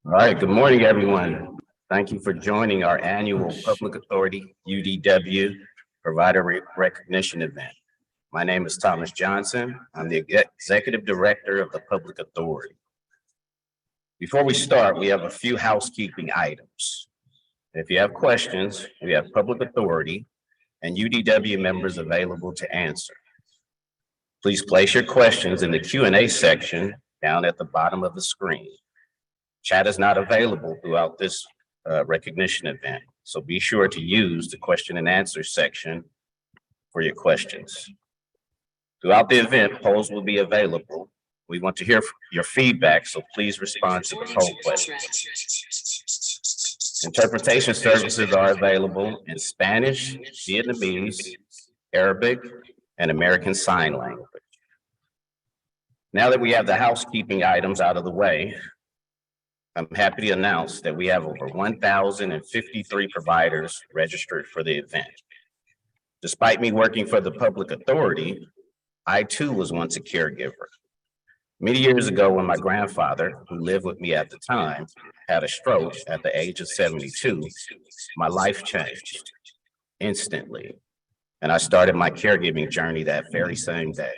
All right, good morning, everyone. Thank you for joining our annual Public Authority UDW Provider Recognition event. My name is Thomas Johnson. I'm the Executive Director of the Public Authority. Before we start, we have a few housekeeping items. If you have questions, we have Public Authority and UDW members available to answer. Please place your questions in the Q&A section down at the bottom of the screen. Chat is not available throughout this recognition event, so be sure to use the question and answer section for your questions. Throughout the event, polls will be available. We want to hear your feedback, so please respond to the poll questions. Interpretation services are available in Spanish, Vietnamese, Arabic, and American Sign Language. Now that we have the housekeeping items out of the way, I'm happy to announce that we have over 1,053 providers registered for the event. Despite me working for the Public Authority, I too was once a caregiver. Many years ago, when my grandfather, who lived with me at the time, had a stroke at the age of 72, my life changed instantly, and I started my caregiving journey that very same day.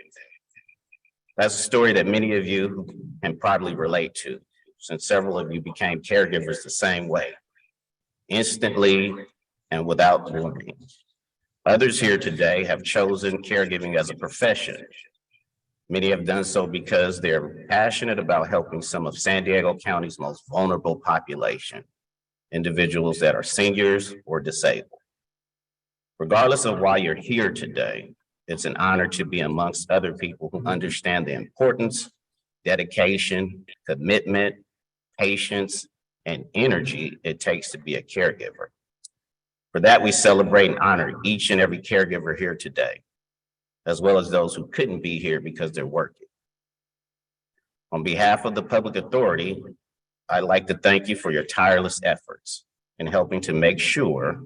That's a story that many of you can probably relate to, since several of you became caregivers the same way, instantly and without warning. Others here today have chosen caregiving as a profession. Many have done so because they're passionate about helping some of San Diego County's most vulnerable population, individuals that are seniors or disabled. Regardless of why you're here today, it's an honor to be amongst other people who understand the importance, dedication, commitment, patience, and energy it takes to be a caregiver. For that, we celebrate and honor each and every caregiver here today, as well as those who couldn't be here because they're working. On behalf of the Public Authority, I'd like to thank you for your tireless efforts in helping to make sure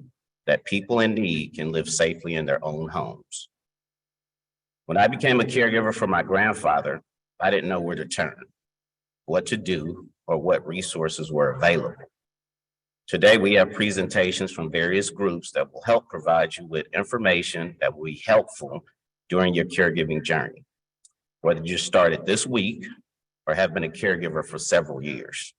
that people in need can live safely in their own homes. When I became a caregiver for my grandfather, I didn't know where to turn, what to do, or what resources were available. Today, we have presentations from various groups that will help provide you with information that will be helpful during your caregiving journey, whether you started this week or have been a caregiver for several years.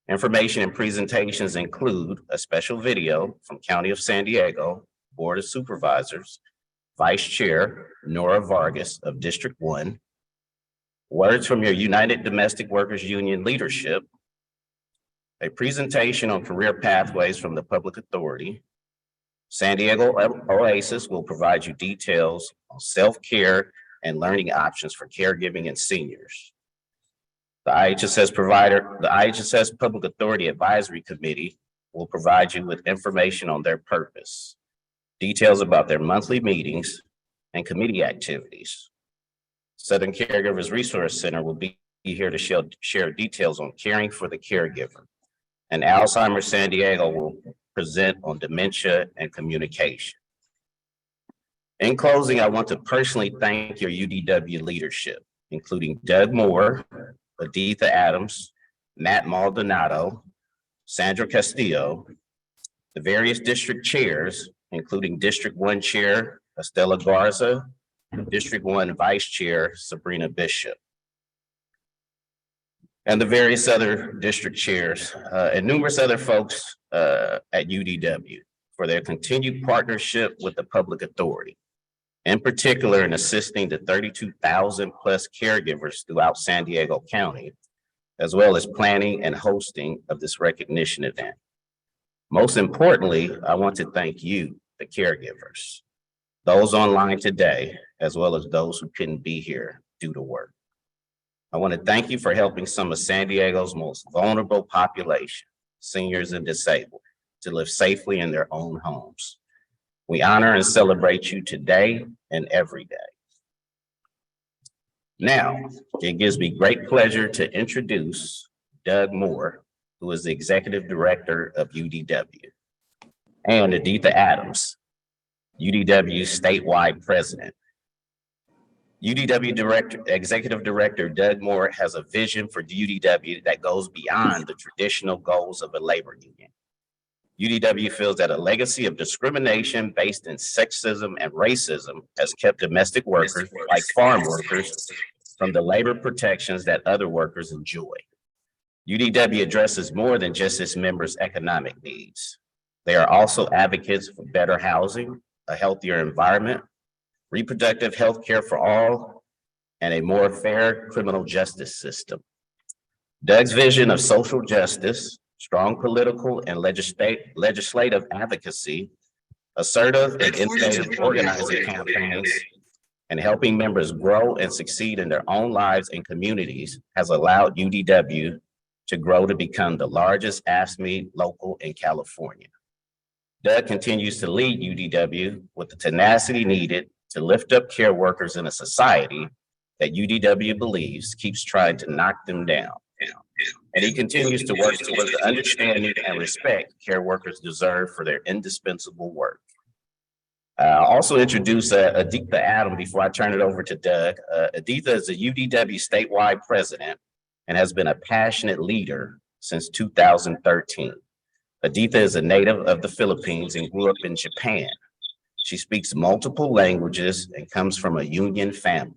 Information and presentations include a special video from County of San Diego Board of Supervisors, Vice Chair Nora Vargas of District 1, words from your United Domestic Workers Union leadership, a presentation on career pathways from the Public Authority. San Diego Oasis will provide you details on self-care and learning options for caregiving and seniors. The IHSS Public Authority Advisory Committee will provide you with information on their purpose, details about their monthly meetings and committee activities. Southern Caregivers Resource Center will be here to share details on caring for the caregiver. And Alzheimer's San Diego will present on dementia and communication. In closing, I want to personally thank your UDW leadership, including Doug Moore, Aditha Adams, Matt Maldonado, Sandra Castillo, the various district chairs, including District 1 Chair Estela Garza, District 1 Vice Chair Sabrina Bishop, and the various other district chairs and numerous other folks at UDW for their continued partnership with the Public Authority, in particular in assisting the 32,000 plus caregivers throughout San Diego County, as well as planning and hosting of this recognition event. Most importantly, I want to thank you, the caregivers, those online today, as well as those who couldn't be here due to work. I want to thank you for helping some of San Diego's most vulnerable population, seniors and disabled, to live safely in their own homes. We honor and celebrate you today and every day. Now, it gives me great pleasure to introduce Doug Moore, who is the Executive Director of UDW, and Aditha Adams, UDW's statewide president. UDW Executive Director Doug Moore has a vision for UDW that goes beyond the traditional goals of a labor union. UDW feels that a legacy of discrimination based in sexism and racism has kept domestic workers, like farm workers, from the labor protections that other workers enjoy. UDW addresses more than just its members' economic needs. They are also advocates for better housing, a healthier environment, reproductive health care for all, and a more fair criminal justice system. Doug's vision of social justice, strong political and legislative advocacy, assertive and innovative organizing campaigns, and helping members grow and succeed in their own lives and communities has allowed UDW to grow to become the largest AFSCME local in California. Doug continues to lead UDW with the tenacity needed to lift up care workers in a society that UDW believes keeps trying to knock them down. And he continues to work towards the understanding and respect care workers deserve for their indispensable work. I'll also introduce Aditha Adam before I turn it over to Doug. Aditha is a UDW statewide president and has been a passionate leader since 2013. Aditha is a native of the Philippines and grew up in Japan. She speaks multiple languages and comes from a union family.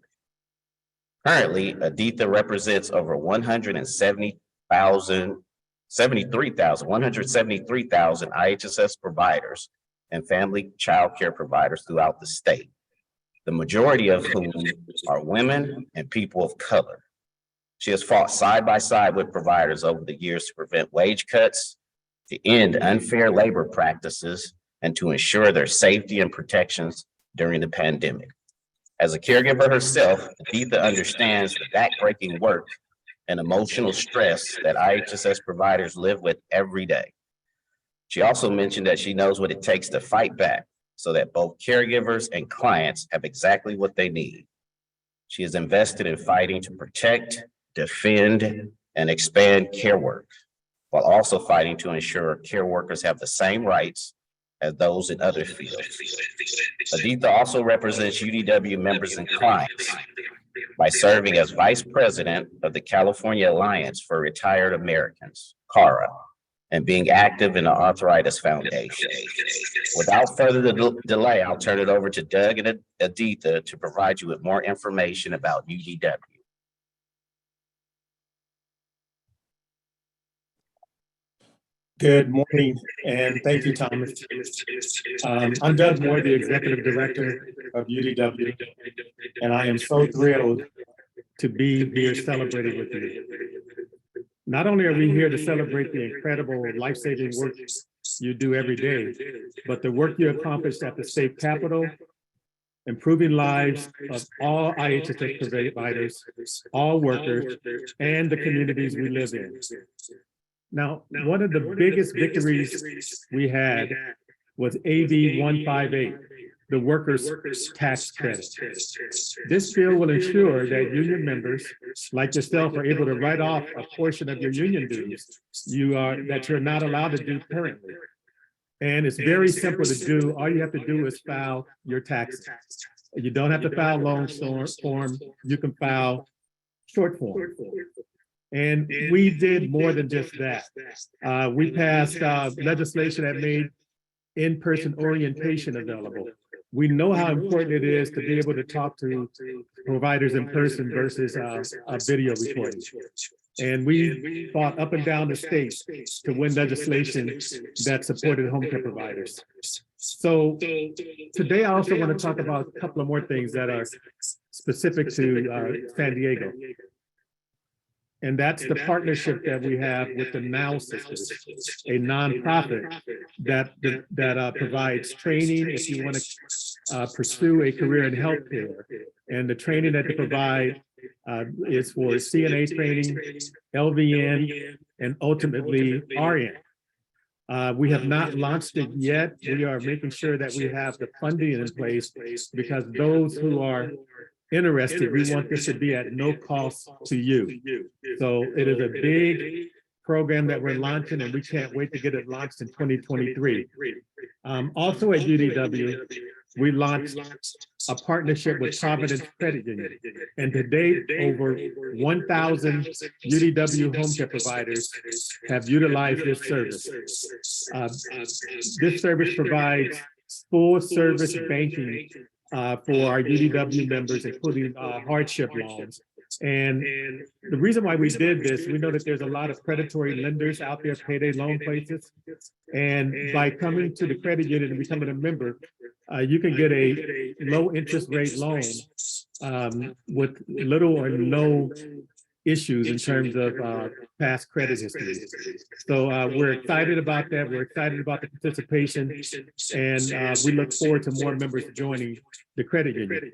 Currently, Aditha represents over 173,000 IHSS providers and family child care providers throughout the state, the majority of whom are women and people of color. She has fought side by side with providers over the years to prevent wage cuts, to end unfair labor practices, and to ensure their safety and protections during the pandemic. As a caregiver herself, Aditha understands the backbreaking work and emotional stress that IHSS providers live with every day. She also mentioned that she knows what it takes to fight back so that both caregivers and clients have exactly what they need. She is invested in fighting to protect, defend, and expand care work, while also fighting to ensure care workers have the same rights as those in other fields. Aditha also represents UDW members and clients by serving as Vice President of the California Alliance for Retired Americans, CARA, and being active in the Arthritis Foundation. Without further delay, I'll turn it over to Doug and Aditha to provide you with more information about UDW. Good morning, and thank you, Thomas. I'm Doug Moore, the Executive Director of UDW, and I am so thrilled to be here celebrating with you. Not only are we here to celebrate the incredible life-saving work you do every day, but the work you accomplished at the state capitol, improving lives of all IHSS providers, all workers, and the communities we live in. Now, one of the biggest victories we had was AB 158, the workers' tax credit. This bill will ensure that union members like yourself are able to write off a portion of your union dues that you're not allowed to do currently. And it's very simple to do. All you have to do is file your taxes. You don't have to file long form. You can file short form. And we did more than just that. We passed legislation that made in-person orientation available. We know how important it is to be able to talk to providers in person versus a video recording. And we fought up and down the state to win legislation that supported home care providers. So today I also want to talk about a couple of more things that are specific to San Diego. And that's the partnership that we have with the Now Sisters, a nonprofit that provides training if you want to pursue a career in healthcare. And the training that they provide is for CNA training, LVN, and ultimately RN. We have not launched it yet. We are making sure that we have the funding in place because those who are interested, we want this to be at no cost to you. So it is a big program that we're launching, and we can't wait to get it launched in 2023. Also at UDW, we launched a partnership with Providence Credit Union. And to date, over 1,000 UDW home care providers have utilized this service. This service provides full service banking for our UDW members, including hardship loans. And the reason why we did this, we know that there's a lot of predatory lenders out there, payday loan places. And by coming to the credit union and becoming a member, you can get a low interest rate loan with little or no issues in terms of past credit history. So we're excited about that. We're excited about the participation, and we look forward to more members joining the credit union.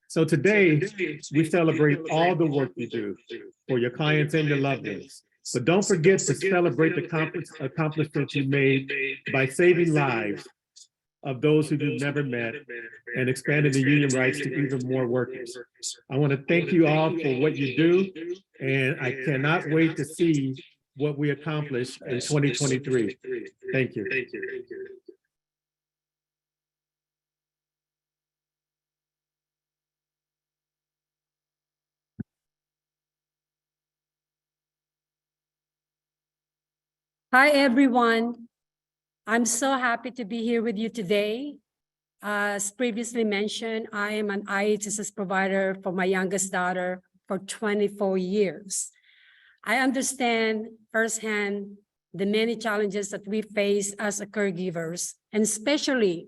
So today, we celebrate all the work you do for your clients and your loved ones. But don't forget to celebrate the accomplishments you made by saving lives of those who you've never met and expanding the union rights to even more workers. I want to thank you all for what you do, and I cannot wait to see what we accomplish in 2023. Thank you. Hi, everyone. I'm so happy to be here with you today. As previously mentioned, I am an IHSS provider for my youngest daughter for 24 years. I understand firsthand the many challenges that we face as caregivers, and especially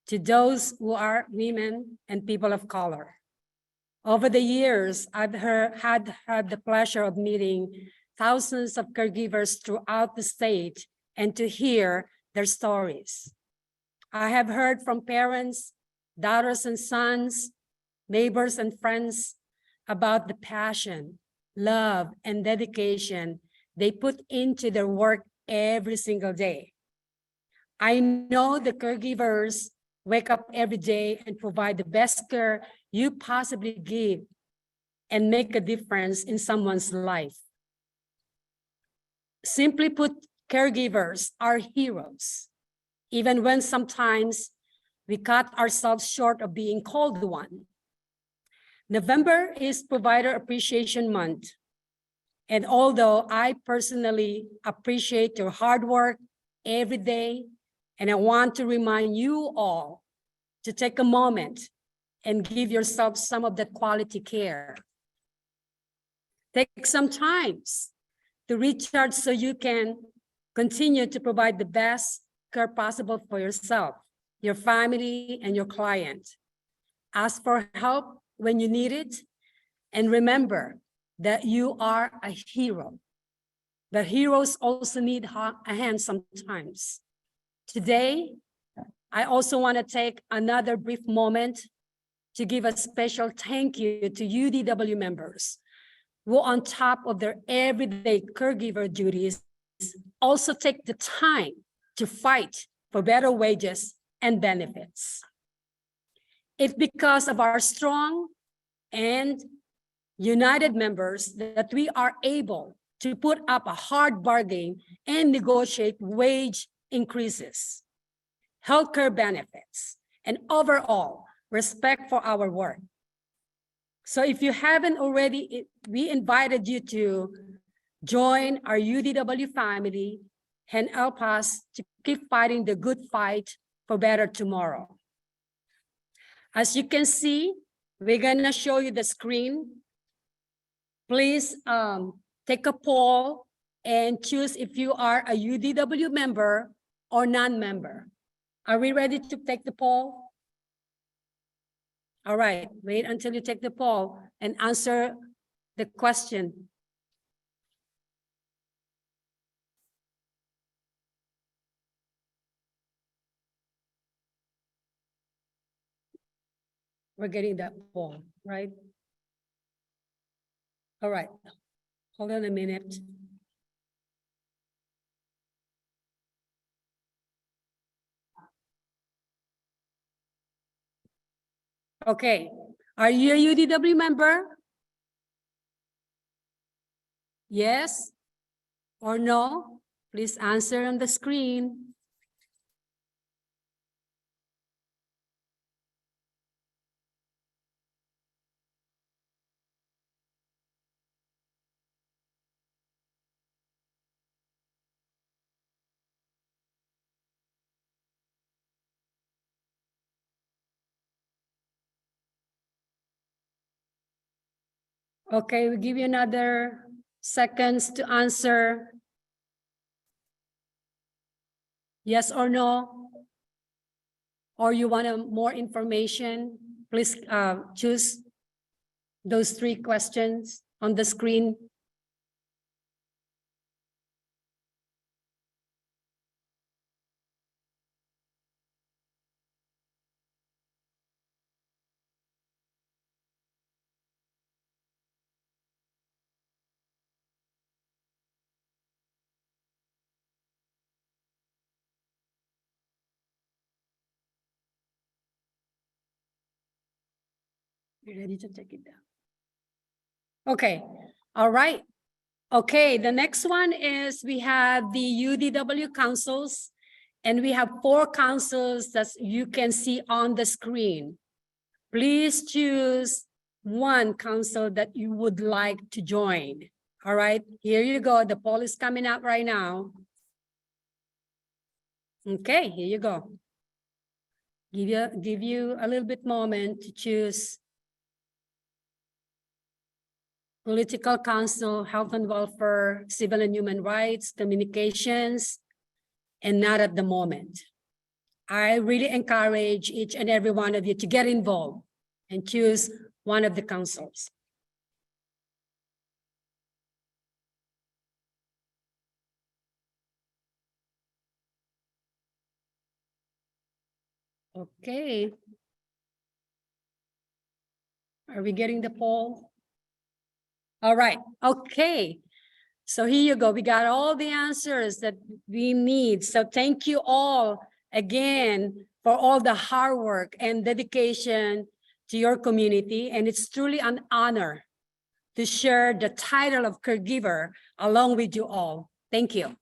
to those who are women and people of color. Over the years, I've had the pleasure of meeting thousands of caregivers throughout the state and to hear their stories. I have heard from parents, daughters and sons, neighbors and friends about the passion, love, and dedication they put into their work every single day. I know the caregivers wake up every day and provide the best care you possibly give and make a difference in someone's life. Simply put, caregivers are heroes, even when sometimes we cut ourselves short of being called one. November is Provider Appreciation Month. And although I personally appreciate your hard work every day, and I want to remind you all to take a moment and give yourself some of that quality care. Take some time to recharge so you can continue to provide the best care possible for yourself, your family, and your client. Ask for help when you need it, and remember that you are a hero. But heroes also need a hand sometimes. Today, I also want to take another brief moment to give a special thank you to UDW members who, on top of their everyday caregiver duties, also take the time to fight for better wages and benefits. It's because of our strong and united members that we are able to put up a hard bargain and negotiate wage increases, healthcare benefits, and overall respect for our work. So if you haven't already, we invited you to join our UDW family and help us to keep fighting the good fight for better tomorrow. As you can see, we're gonna show you the screen. Please take a poll and choose if you are a UDW member or non-member. Are we ready to take the poll? All right, wait until you take the poll and answer the question. We're getting that poll, right? All right, hold on a minute. Okay, are you a UDW member? Yes or no? Please answer on the screen. Okay, we give you another seconds to answer. Yes or no? Or you want more information? Please choose those 3 questions on the screen. You ready to take it down? Okay, all right. Okay, the next one is we have the UDW councils, and we have 4 councils that you can see on the screen. Please choose one council that you would like to join. All right, here you go. The poll is coming up right now. Okay, here you go. Give you a little bit moment to choose political council, health and welfare, civil and human rights, communications, and not at the moment. I really encourage each and every one of you to get involved and choose one of the councils. Okay. Are we getting the poll? All right, okay. So here you go. We got all the answers that we need. So thank you all again for all the hard work and dedication to your community. And it's truly an honor to share the title of caregiver along with you all. Thank you.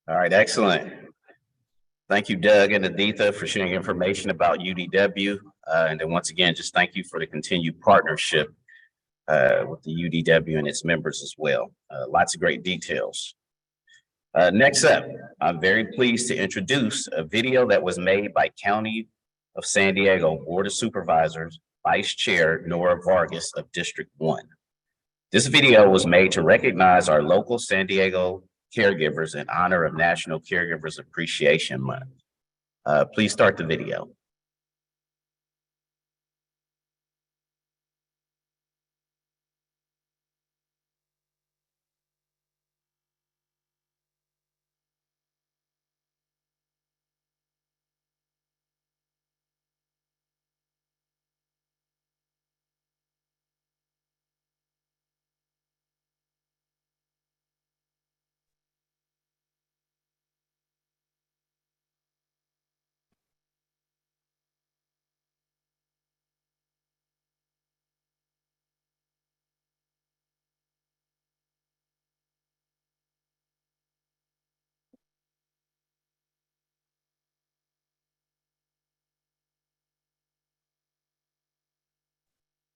All right, excellent. Thank you, Doug and Aditha, for sharing information about UDW. And then once again, just thank you for the continued partnership with the UDW and its members as well. Lots of great details. Next up, I'm very pleased to introduce a video that was made by County of San Diego Board of Supervisors, Vice Chair Nora Vargas of District 1. This video was made to recognize our local San Diego caregivers in honor of National Caregivers Appreciation Month. Please start the video.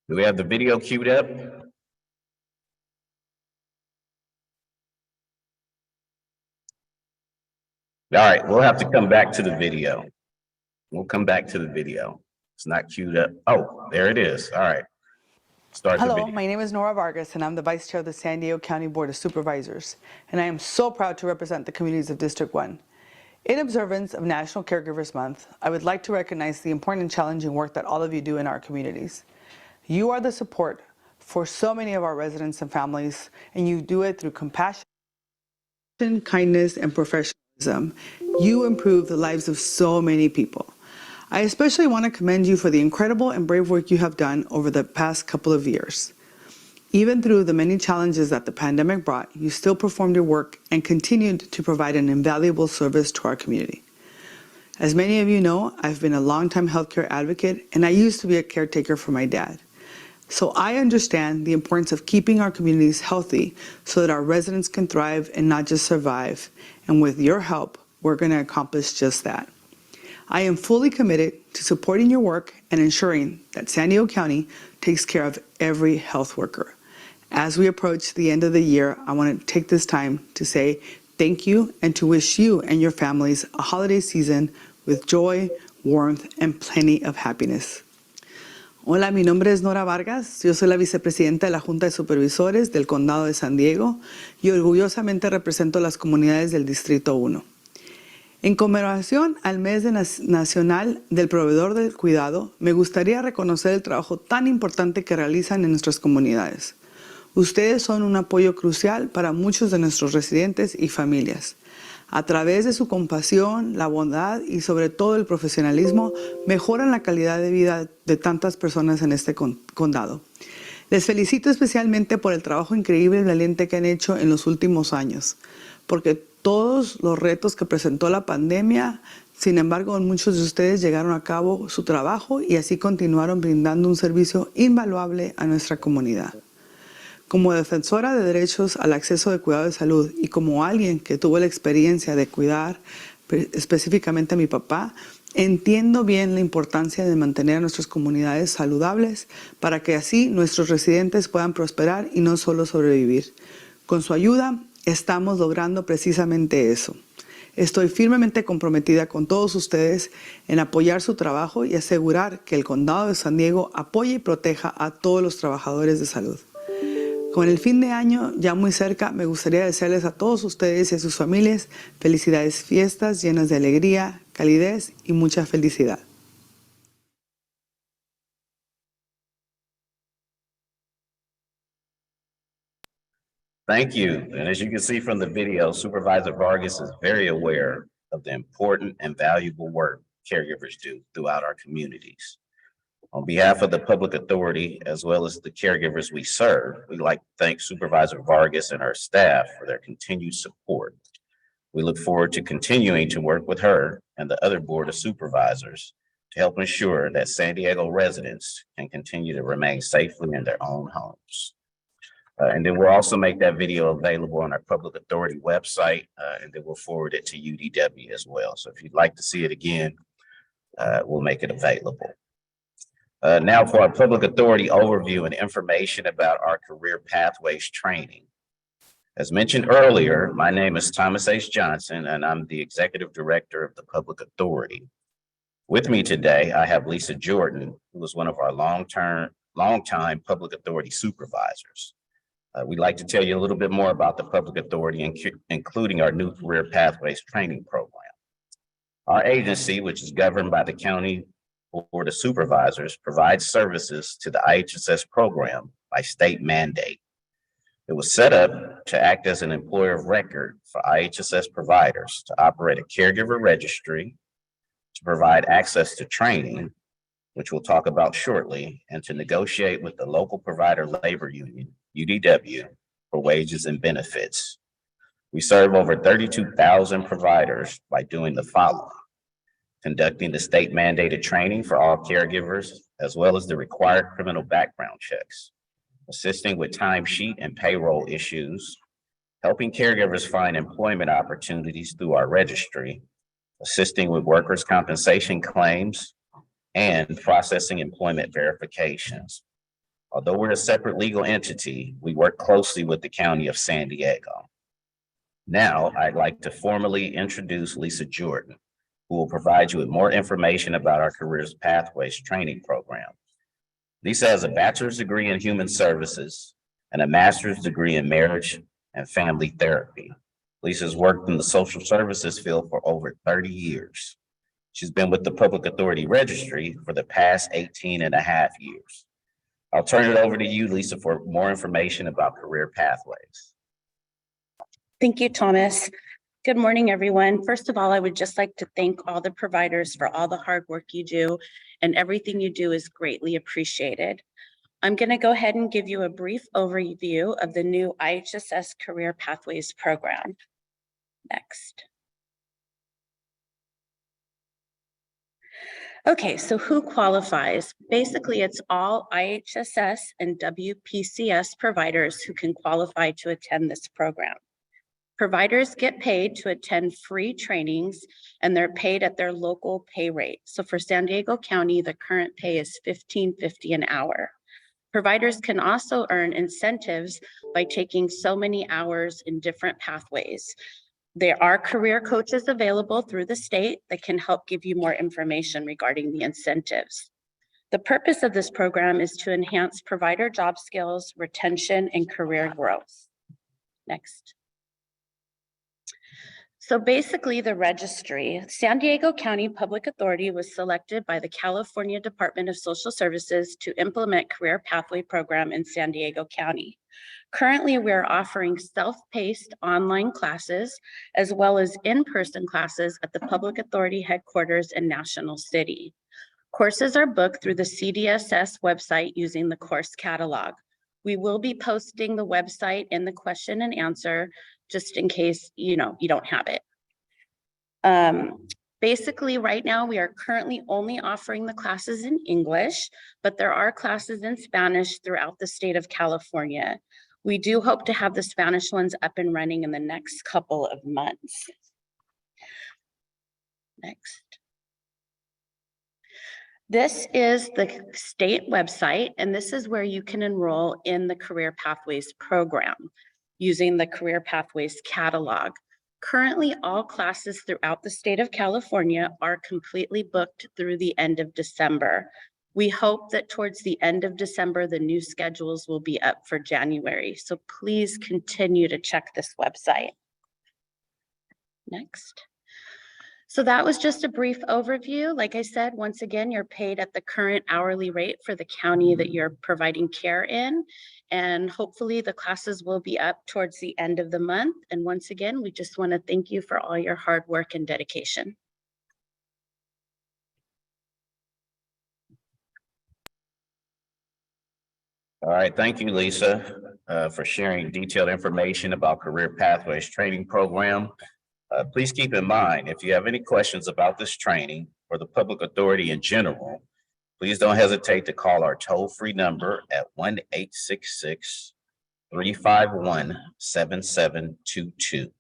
Do we have the video queued up? All right, we'll have to come back to the video. We'll come back to the video. It's not queued up. Oh, there it is. All right. Start the Hello, video. my name is Nora Vargas, and I'm the Vice Chair of the San Diego County Board of Supervisors, and I am so proud to represent the communities of District 1. In observance of National Caregivers Month, I would like to recognize the important and challenging work that all of you do in our communities. You are the support for so many of our residents and families, and you do it through compassion, kindness, and professionalism. You improve the lives of so many people. I especially want to commend you for the incredible and brave work you have done over the past couple of years. Even through the many challenges that the pandemic brought, you still performed your work and continued to provide an invaluable service to our community. As many of you know, I've been a longtime healthcare advocate, and I used to be a caretaker for my dad. So I understand the importance of keeping our communities healthy so that our residents can thrive and not just survive. And with your help, we're going to accomplish just that. I am fully committed to supporting your work and ensuring that San Diego County takes care of every health worker. As we approach the end of the year, I want to take this time to say thank you and to wish you and your families a holiday season with joy, warmth, and plenty of happiness. Hola, mi nombre es Nora Vargas. Yo soy la vicepresidenta de la Junta de Supervisores del Condado de San Diego y orgullosamente represento las comunidades del Distrito 1. En conmemoración al Mes Nacional del Proveedor del Cuidado, me gustaría reconocer el trabajo tan importante que realizan en nuestras comunidades. Ustedes son un apoyo crucial para muchos de nuestros residentes y familias. A través de su compasión, la bondad y sobre todo el profesionalismo, mejoran la calidad de vida de tantas personas en este condado. Les felicito especialmente por el trabajo increíble y valiente que han hecho en los últimos años, porque todos los retos que presentó la pandemia, sin embargo, muchos de ustedes llegaron a cabo su trabajo y así continuaron brindando un servicio invaluable a nuestra comunidad. Como defensora de derechos al acceso de cuidado de salud y como alguien que tuvo la experiencia de cuidar específicamente a mi papá, entiendo bien la importancia de mantener a nuestras comunidades saludables para que así nuestros residentes puedan prosperar y no solo sobrevivir. Con su ayuda, estamos logrando precisamente eso. Estoy firmemente comprometida con todos ustedes en apoyar su trabajo y asegurar que el Condado de San Diego apoye y proteja a todos los trabajadores de salud. Con el fin de año ya muy cerca, me gustaría desearles a todos ustedes y a sus familias felicidades, fiestas llenas de alegría, calidez y mucha felicidad. Thank you. And as you can see from the video, Supervisor Vargas is very aware of the important and valuable work caregivers do throughout our communities. On behalf of the public authority, as well as the caregivers we serve, we'd like to thank Supervisor Vargas and her staff for their continued support. We look forward to continuing to work with her and the other Board of Supervisors to help ensure that San Diego residents can continue to remain safely in their own homes. And then we'll also make that video available on our public authority website, and then we'll forward it to UDW as well. So if you'd like to see it again, we'll make it available. Now for our public authority overview and information about our career pathways training. As mentioned earlier, my name is Thomas H. Johnson, and I'm the Executive Director of the Public Authority. With me today, I have Lisa Jordan, who is one of our longtime public authority supervisors. We'd like to tell you a little bit more about the Public Authority, including our new Career Pathways Training Program. Our agency, which is governed by the County Board of Supervisors, provides services to the IHSS program by state mandate. It was set up to act as an employer of record for IHSS providers to operate a caregiver registry, to provide access to training, which we'll talk about shortly, and to negotiate with the local provider labor union, UDW, for wages and benefits. We serve over 32,000 providers by doing the following: conducting the state mandated training for all caregivers, as well as the required criminal background checks, assisting with timesheet and payroll issues, helping caregivers find employment opportunities through our registry, assisting with workers' compensation claims, and processing employment verifications. Although we're a separate legal entity, we work closely with the County of San Diego. Now, I'd like to formally introduce Lisa Jordan, who will provide you with more information about our Careers Pathways training program. Lisa has a bachelor's degree in human services and a master's degree in marriage and family therapy. Lisa's worked in the social services field for over 30 years. She's been with the Public Authority Registry for the past 18 and a half years. I'll turn it over to you, Lisa, for more information about career pathways. Thank you, Thomas. Good morning, everyone. First of all, I would just like to thank all the providers for all the hard work you do, and everything you do is greatly appreciated. I'm going to go ahead and give you a brief overview of the new IHSS Career Pathways program. Next. Okay, so who qualifies? Basically, it's all IHSS and WPCS providers who can qualify to attend this program. Providers get paid to attend free trainings, and they're paid at their local pay rate. So for San Diego County, the current pay is $15.50 an hour. Providers can also earn incentives by taking so many hours in different pathways. There are career coaches available through the state that can help give you more information regarding the incentives. The purpose of this program is to enhance provider job skills, retention, and career growth. Next. So basically the registry, San Diego County Public Authority was selected by the California Department of Social Services to implement Career Pathway Program in San Diego County. Currently, we're offering self-paced online classes as well as in-person classes at the Public Authority headquarters in National City. Courses are booked through the CDSS website using the course catalog. We will be posting the website in the question and answer just in case you don't have it. Basically, right now, we are currently only offering the classes in English, but there are classes in Spanish throughout the state of California. We do hope to have the Spanish ones up and running in the next couple of months. Next. This is the state website, and this is where you can enroll in the Career Pathways program using the Career Pathways catalog. Currently, all classes throughout the state of California are completely booked through the end of December. We hope that towards the end of December, the new schedules will be up for January. So please continue to check this website. Next. So that was just a brief overview. Like I said, once again, you're paid at the current hourly rate for the county that you're providing care in. And hopefully the classes will be up towards the end of the month. And once again, we just want to thank you for all your hard work and dedication. All right, thank you, Lisa, for sharing detailed information about Career Pathways Training Program. Please keep in mind, if you have any questions about this training or the public authority in general, please don't hesitate to call our toll-free number at 1-866-351-7722.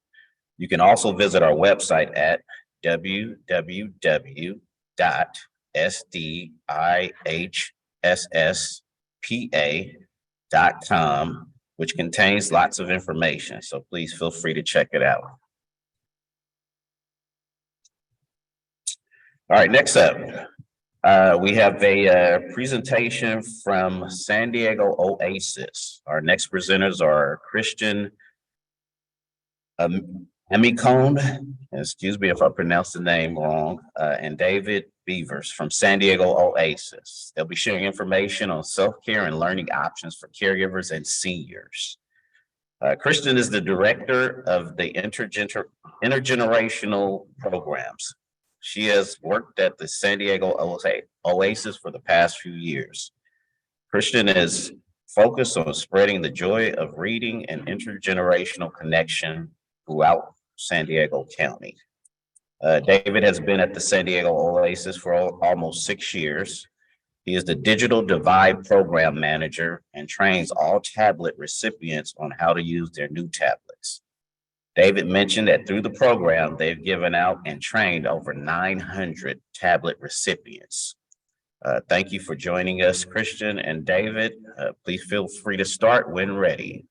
You can also visit our website at www.sdihsspa.com, which contains lots of information. So please feel free to check it out. All right, next up, we have a presentation from San Diego Oasis. Our next presenters are Christian Amicone, excuse me if I pronounced the name wrong, and David Beavers from San Diego Oasis. They'll be sharing information on self-care and learning options for caregivers and seniors. Christian is the director of the intergenerational programs. She has worked at the San Diego Oasis for the past few years. Christian is focused on spreading the joy of reading and intergenerational connection throughout San Diego County. David has been at the San Diego Oasis for almost 6 years. He is the Digital Divide Program Manager and trains all tablet recipients on how to use their new tablets. David mentioned that through the program, they've given out and trained over 900 tablet recipients. Thank you for joining us, Christian and David. Please feel free to start when ready.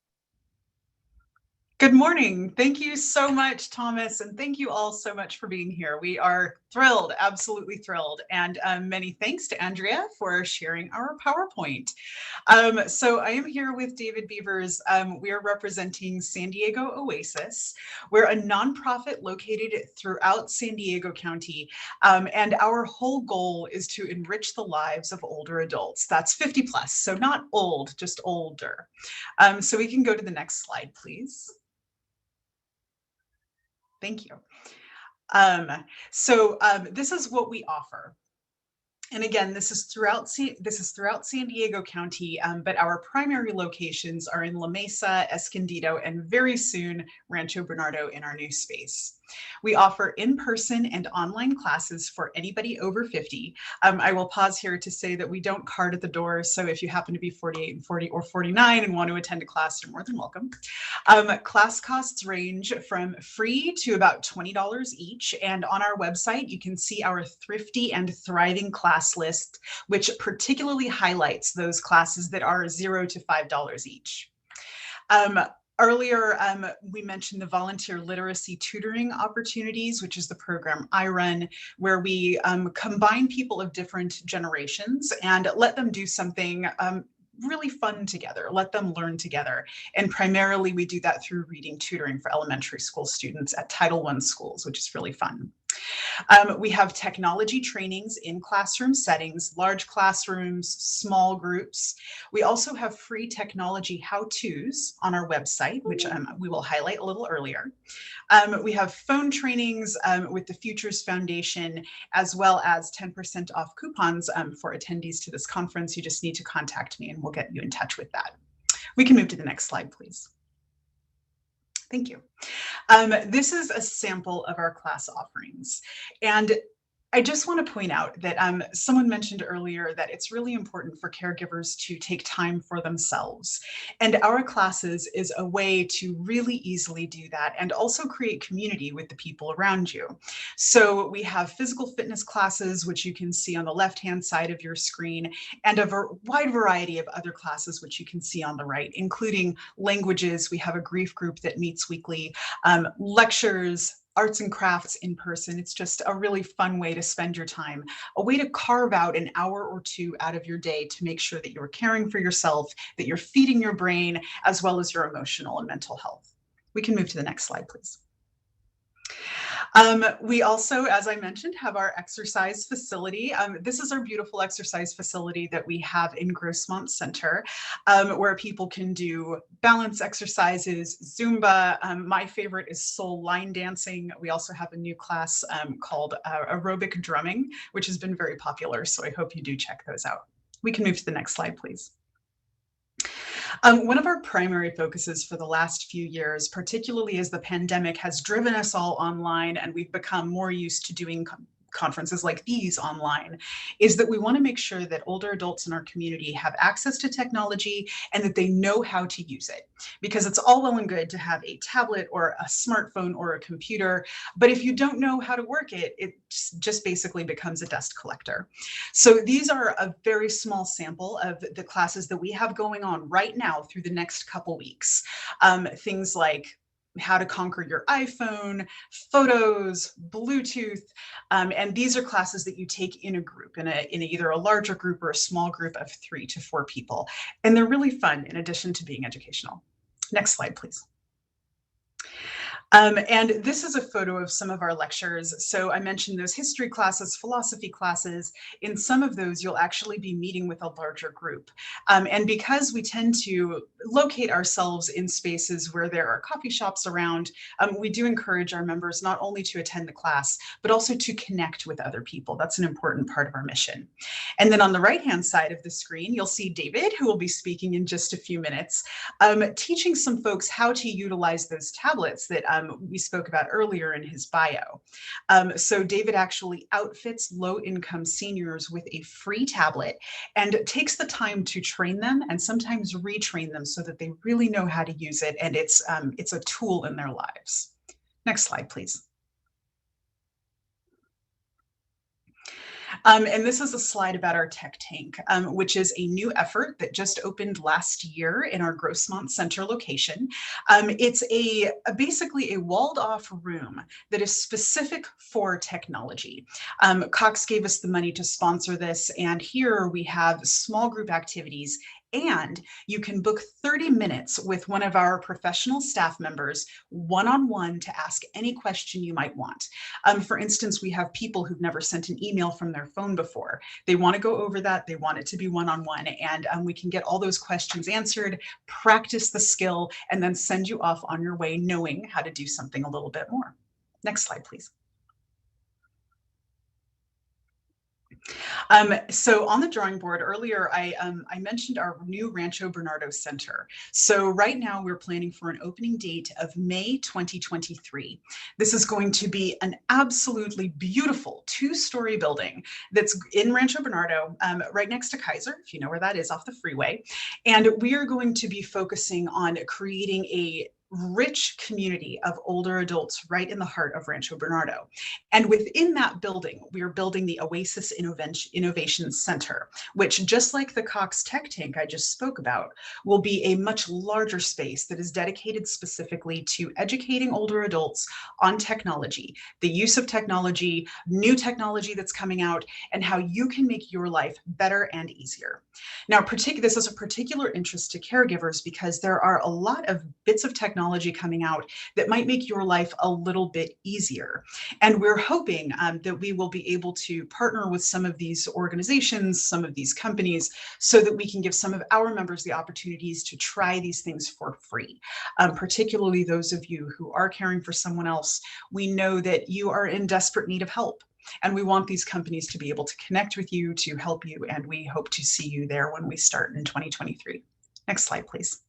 Good morning. Thank you so much, Thomas, and thank you all so much for being here. We are thrilled, absolutely thrilled, and many thanks to Andrea for sharing our PowerPoint. So I am here with David Beavers. We are representing San Diego Oasis. We're a nonprofit located throughout San Diego County, and our whole goal is to enrich the lives of older adults. That's 50 plus, so not old, just older. So we can go to the next slide, please. Thank you. This is what we offer. And again, this is throughout San Diego County, but our primary locations are in La Mesa, Escondido, and very soon Rancho Bernardo in our new space. We offer in-person and online classes for anybody over 50. I will pause here to say that we don't card at the door, so if you happen to be 48 and 40 or 49 and want to attend a class, you're more than welcome. Class costs range from free to about $20 each, and on our website you can see our Thrifty and Thriving class list, which particularly highlights those classes that are $0 to $5 each. Earlier, we mentioned the volunteer literacy tutoring opportunities, which is the program I run, where we combine people of different generations and let them do something really fun together, let them learn together. And primarily we do that through reading tutoring for elementary school students at Title I schools, which is really fun. We have technology trainings in classroom settings, large classrooms, small groups. We also have free technology how-tos on our website, which we will highlight a little earlier. We have phone trainings with the Futures Foundation, as well as 10% off coupons for attendees to this conference. You just need to contact me and we'll get you in touch with that. We can move to the next slide, please. Thank you. This is a sample of our class offerings. And I just want to point out that someone mentioned earlier that it's really important for caregivers to take time for themselves. And our classes is a way to really easily do that and also create community with the people around you. So we have physical fitness classes, which you can see on the left-hand side of your screen, and a wide variety of other classes, which you can see on the right, including languages. We have a grief group that meets weekly, lectures, arts and crafts in person. It's just a really fun way to spend your time, a way to carve out an hour or two out of your day to make sure that you're caring for yourself, that you're feeding your brain, as well as your emotional and mental health. We can move to the next slide, please. We also, as I mentioned, have our exercise facility. This is our beautiful exercise facility that we have in Grossmont Center, where people can do balance exercises, Zumba. My favorite is soul line dancing. We also have a new class called aerobic drumming, which has been very popular. So I hope you do check those out. We can move to the next slide, please. One of our primary focuses for the last few years, particularly as the pandemic has driven us all online and we've become more used to doing conferences like these online, is that we want to make sure that older adults in our community have access to technology and that they know how to use it. Because it's all well and good to have a tablet or a smartphone or a computer, but if you don't know how to work it, it just basically becomes a dust collector. So these are a very small sample of the classes that we have going on right now through the next couple weeks. Things like how to conquer your iPhone, photos, Bluetooth, and these are classes that you take in a group, in either a larger group or a small group of 3 to 4 people. And they're really fun in addition to being educational. Next slide, please. And this is a photo of some of our lectures. So I mentioned those history classes, philosophy classes. In some of those, you'll actually be meeting with a larger group. And because we tend to locate ourselves in spaces where there are coffee shops around, we do encourage our members not only to attend the class, but also to connect with other people. That's an important part of our mission. And then on the right-hand side of the screen, you'll see David, who will be speaking in just a few minutes, teaching some folks how to utilize those tablets that we spoke about earlier in his bio. So David actually outfits low-income seniors with a free tablet and takes the time to train them and sometimes retrain them so that they really know how to use it, and it's a tool in their lives. Next slide, please. And this is a slide about our Tech Tank, which is a new effort that just opened last year in our Grossmont Center location. It's basically a walled off room that is specific for technology. Cox gave us the money to sponsor this, and here we have small group activities, and you can book 30 minutes with one of our professional staff members one-on-one to ask any question you might want. For instance, we have people who've never sent an email from their phone before. They want to go over that. They want it to be one-on-one, and we can get all those questions answered, practice the skill, and then send you off on your way knowing how to do something a little bit more. Next slide, please. So on the drawing board earlier, I mentioned our new Rancho Bernardo Center. So right now we're planning for an opening date of May 2023. This is going to be an absolutely beautiful 2-story building that's in Rancho Bernardo, right next to Kaiser, if you know where that is, off the freeway. And we are going to be focusing on creating a rich community of older adults right in the heart of Rancho Bernardo. And within that building, we are building the Oasis Innovation Center, which, just like the Cox Tech Tank I just spoke about, will be a much larger space that is dedicated specifically to educating older adults on technology, the use of technology, new technology that's coming out, and how you can make your life better and easier. Now, this is a particular interest to caregivers because there are a lot of bits of technology coming out that might make your life a little bit easier. And we're hoping that we will be able to partner with some of these organizations, some of these companies, so that we can give some of our members the opportunities to try these things for free. Particularly those of you who are caring for someone else, we know that you are in desperate need of help. And we want these companies to be able to connect with you, to help you, and we hope to see you there when we start in 2023. Next slide, please.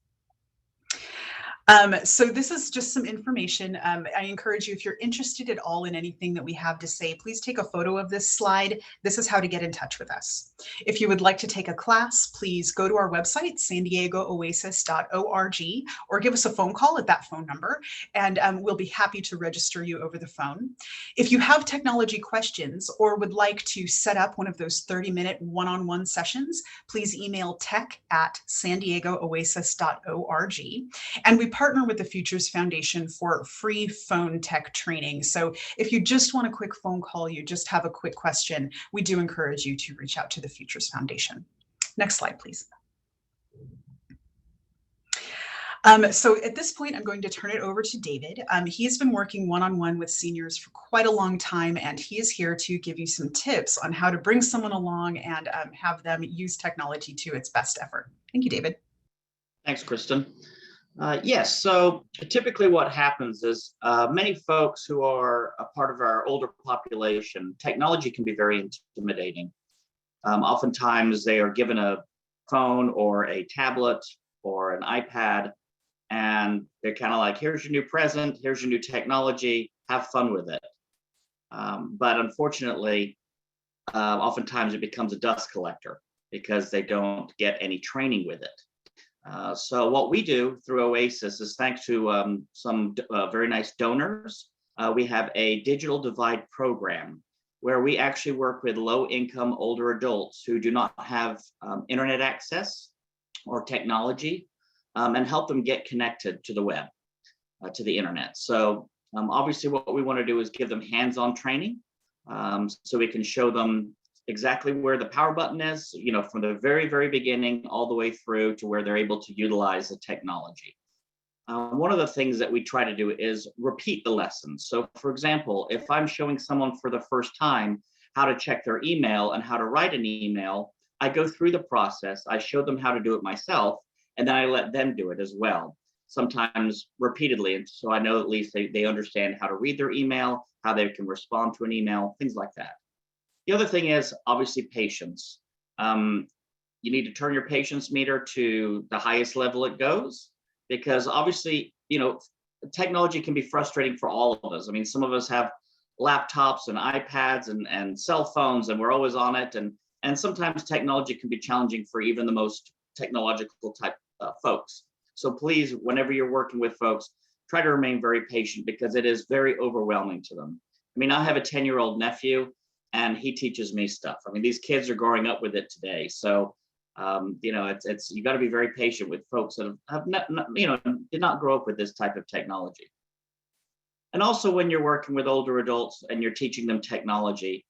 So this is just some information. I encourage you, if you're interested at all in anything that we have to say, please take a photo of this slide. This is how to get in touch with us. If you would like to take a class, please go to our website, sandiegoOasis.org, or give us a phone call at that phone number, and we'll be happy to register you over the phone. If you have technology questions or would like to set up one of those 30-minute one-on-one sessions, please email tech@sandiegoOasis.org. And we partner with the Futures Foundation for free phone tech training. So if you just want a quick phone call, you just have a quick question, we do encourage you to reach out to the Futures Foundation. Next slide, please. So at this point, I'm going to turn it over to David. He has been working one-on-one with seniors for quite a long time, and he is here to give you some tips on how to bring someone along and have them use technology to its best effort. Thank you, David. Thanks, Kristen. Yes, so typically what happens is many folks who are a part of our older population, technology can be very intimidating. Oftentimes they are given a phone or a tablet or an iPad, and they're kind of like, here's your new present, here's your new technology, have fun with it. But unfortunately, oftentimes it becomes a dust collector because they don't get any training with it. So what we do through Oasis is, thanks to some very nice donors, we have a digital divide program where we actually work with low-income older adults who do not have internet access or technology, and help them get connected to the web, to the internet. So obviously what we want to do is give them hands-on training, so we can show them exactly where the power button is, you know, from the very, very beginning all the way through to where they're able to utilize the technology. One of the things that we try to do is repeat the lessons. So for example, if I'm showing someone for the first time how to check their email and how to write an email, I go through the process, I show them how to do it myself, and then I let them do it as well, sometimes repeatedly. And so I know at least they understand how to read their email, how they can respond to an email, things like that. The other thing is obviously patience. You need to turn your patience meter to the highest level it goes, because obviously, you know, technology can be frustrating for all of us. I mean, some of us have laptops and iPads and cell phones, and we're always on it. And sometimes technology can be challenging for even the most technological type folks. So please, whenever you're working with folks, try to remain very patient, because it is very overwhelming to them. I mean, I have a 10-year-old nephew, and he teaches me stuff. I mean, these kids are growing up with it today. So, you know, it's you got to be very patient with folks that have not, you know, did not grow up with this type of technology. And also when you're working with older adults and you're teaching them technology,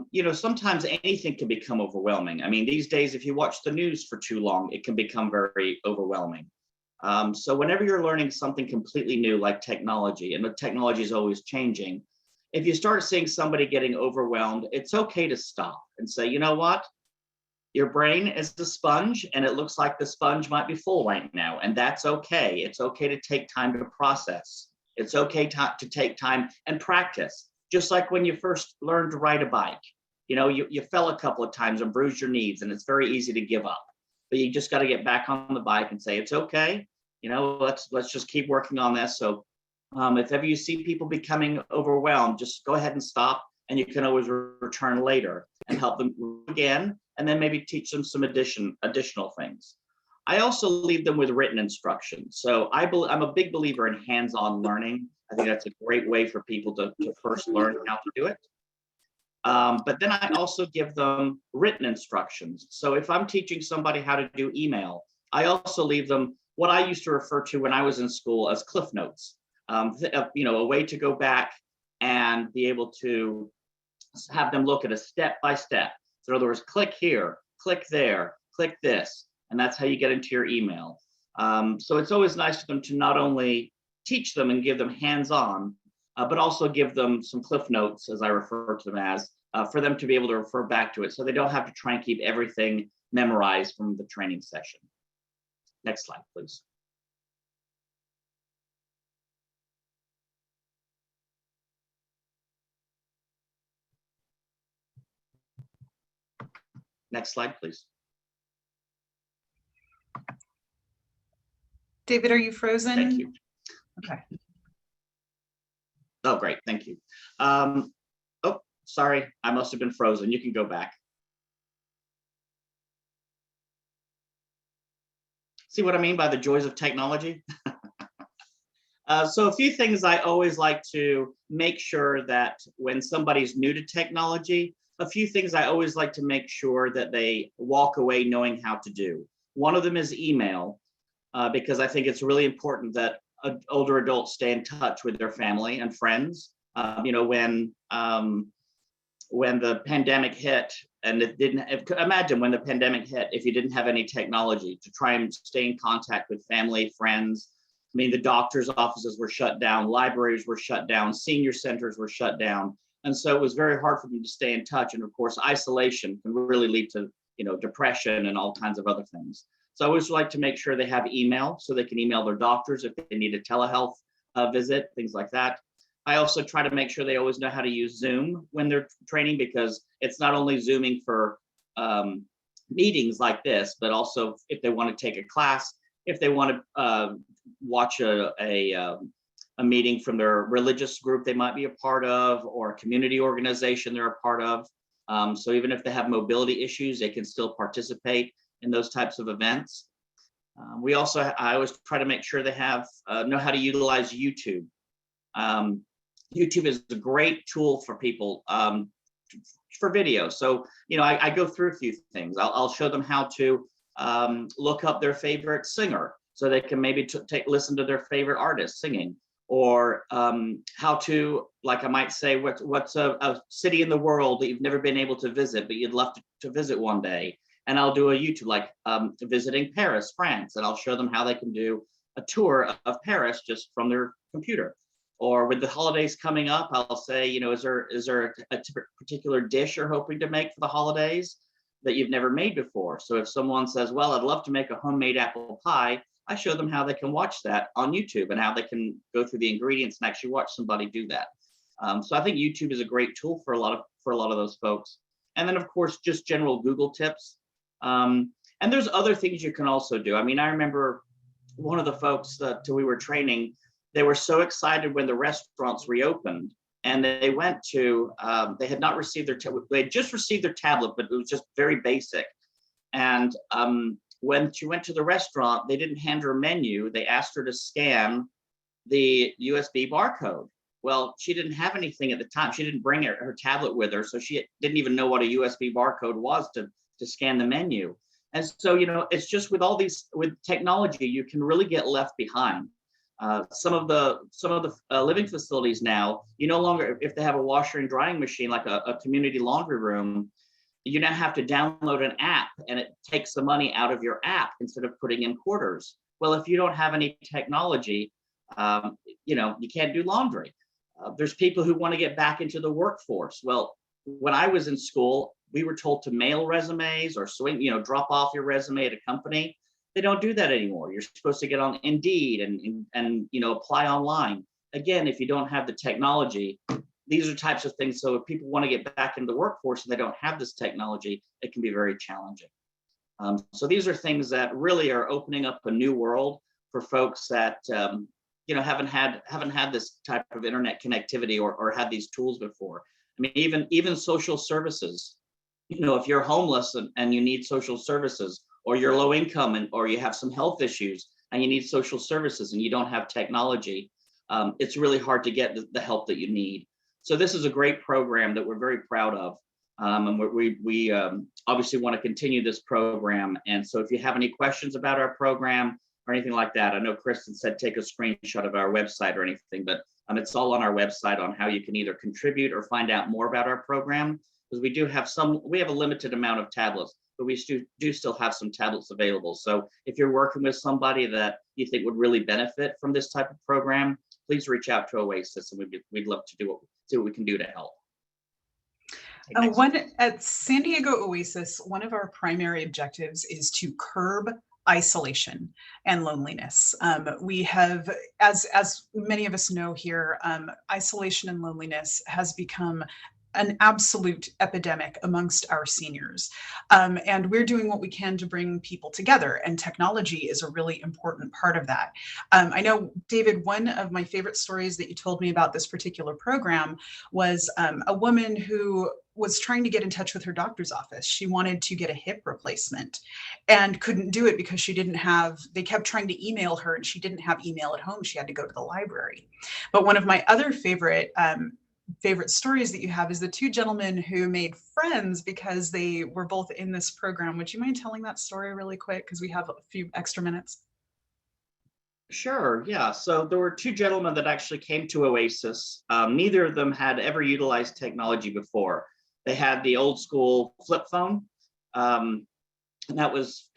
you know, sometimes anything can become overwhelming. I mean, these days, if you watch the news for too long, it can become very overwhelming. So whenever you're learning something completely new, like technology, and the technology is always changing, if you start seeing somebody getting overwhelmed, it's okay to stop and say, you know what? Your brain is a sponge, and it looks like the sponge might be full right now, and that's okay. It's okay to take time to process. It's okay to take time and practice. Just like when you first learned to ride a bike, you know, you fell a couple of times and bruised your knees, and it's very easy to give up. But you just got to get back on the bike and say, it's okay. You know, let's just keep working on this. So if ever you see people becoming overwhelmed, just go ahead and stop, and you can always return later and help them again, and then maybe teach them some additional things. I also leave them with written instructions. So I'm a big believer in hands-on learning. I think that's a great way for people to first learn how to do it. But then I also give them written instructions. So if I'm teaching somebody how to do email, I also leave them what I used to refer to when I was in school as Cliff Notes. A way to go back and be able to have them look at a step by step. So in other words, click here, click there, click this, and that's how you get into your email. So it's always nice for them to not only teach them and give them hands-on, but also give them some Cliff Notes, as I refer to them as, for them to be able to refer back to it, so they don't have to try and keep everything memorized from the training session. Next slide, please. Next slide, please. David, are you frozen? Thank you. Okay. Oh, great, thank you. Oh, sorry, I must have been frozen. You can go back. See what I mean by the joys of technology? So a few things I always like to make sure that when somebody's new to technology, a few things I always like to make sure that they walk away knowing how to do. One of them is email, because I think it's really important that older adults stay in touch with their family and friends. When the pandemic hit, and imagine when the pandemic hit, if you didn't have any technology to try and stay in contact with family, friends. I mean, the doctor's offices were shut down, libraries were shut down, senior centers were shut down. And so it was very hard for them to stay in touch. And of course, isolation can really lead to, depression and all kinds of other things. So I always like to make sure they have email so they can email their doctors if they need a telehealth visit, things like that. I also try to make sure they always know how to use Zoom when they're training, because it's not only Zooming for meetings like this, but also if they want to take a class, if they want to watch a meeting from their religious group they might be a part of, or a community organization they're a part of. So even if they have mobility issues, they can still participate in those types of events. I always try to make sure they know how to utilize YouTube. YouTube is a great tool for people for video. So, I go through a few things. I'll show them how to look up their favorite singer, so they can maybe listen to their favorite artist singing, or how to, like I might say, what's a city in the world that you've never been able to visit, but you'd love to visit one day. And I'll do a YouTube, like visiting Paris, France, and I'll show them how they can do a tour of Paris just from their computer. Or with the holidays coming up, I'll say, is there a particular dish you're hoping to make for the holidays that you've never made before? So if someone says, well, I'd love to make a homemade apple pie, I show them how they can watch that on YouTube and how they can go through the ingredients and actually watch somebody do that. So I think YouTube is a great tool for a lot of those folks. And then of course, just general Google tips. And there's other things you can also do. I mean, I remember one of the folks that we were training, they were so excited when the restaurants reopened, and they went to, they had not received they had just received their tablet, but it was just very basic. And when she went to the restaurant, they didn't hand her a menu. They asked her to scan the USB barcode. Well, she didn't have anything at the time. She didn't bring her tablet with her, so she didn't even know what a USB barcode was to scan the menu. And so, it's just with technology, you can really get left behind. Some of the living facilities now, you no longer, if they have a washer and drying machine, like a community laundry room, you now have to download an app, and it takes the money out of your app instead of putting in quarters. Well, if you don't have any technology, you can't do laundry. There's people who want to get back into the workforce. Well, when I was in school, we were told to mail resumes or drop off your resume at a company. They don't do that anymore. You're supposed to get on Indeed and apply online. Again, if you don't have the technology, these are types of things. So if people want to get back into the workforce and they don't have this technology, it can be very challenging. So these are things that really are opening up a new world for folks that haven't had this type of internet connectivity or had these tools before. I mean, even social services. If you're homeless and you need social services, or you're low income or you have some health issues and you need social services and you don't have technology, it's really hard to get the help that you need. So this is a great program that we're very proud of. And we obviously want to continue this program. And so if you have any questions about our program or anything like that, I know Kristen said take a screenshot of our website or anything, but it's all on our website on how you can either contribute or find out more about our program, because we have a limited amount of tablets, but we do still have some tablets available. So if you're working with somebody that you think would really benefit from this type of program, please reach out to Oasis, and we'd love to see what we can do to help. At San Diego Oasis, one of our primary objectives is to curb isolation and loneliness. We have, as many of us know here, isolation and loneliness has become an absolute epidemic amongst our seniors. And we're doing what we can to bring people together, and technology is a really important part of that. I know, David, one of my favorite stories that you told me about this particular program was a woman who was trying to get in touch with her doctor's office. She wanted to get a hip replacement and couldn't do it because they kept trying to email her and she didn't have email at home. She had to go to the library. But one of my other favorite stories that you have is the two gentlemen who made friends because they were both in this program. Would you mind telling that story really quick? Because we have a few extra minutes. Sure, yeah. So there were two gentlemen that actually came to Oasis. Neither of them had ever utilized technology before. They had the old school flip phone. And that was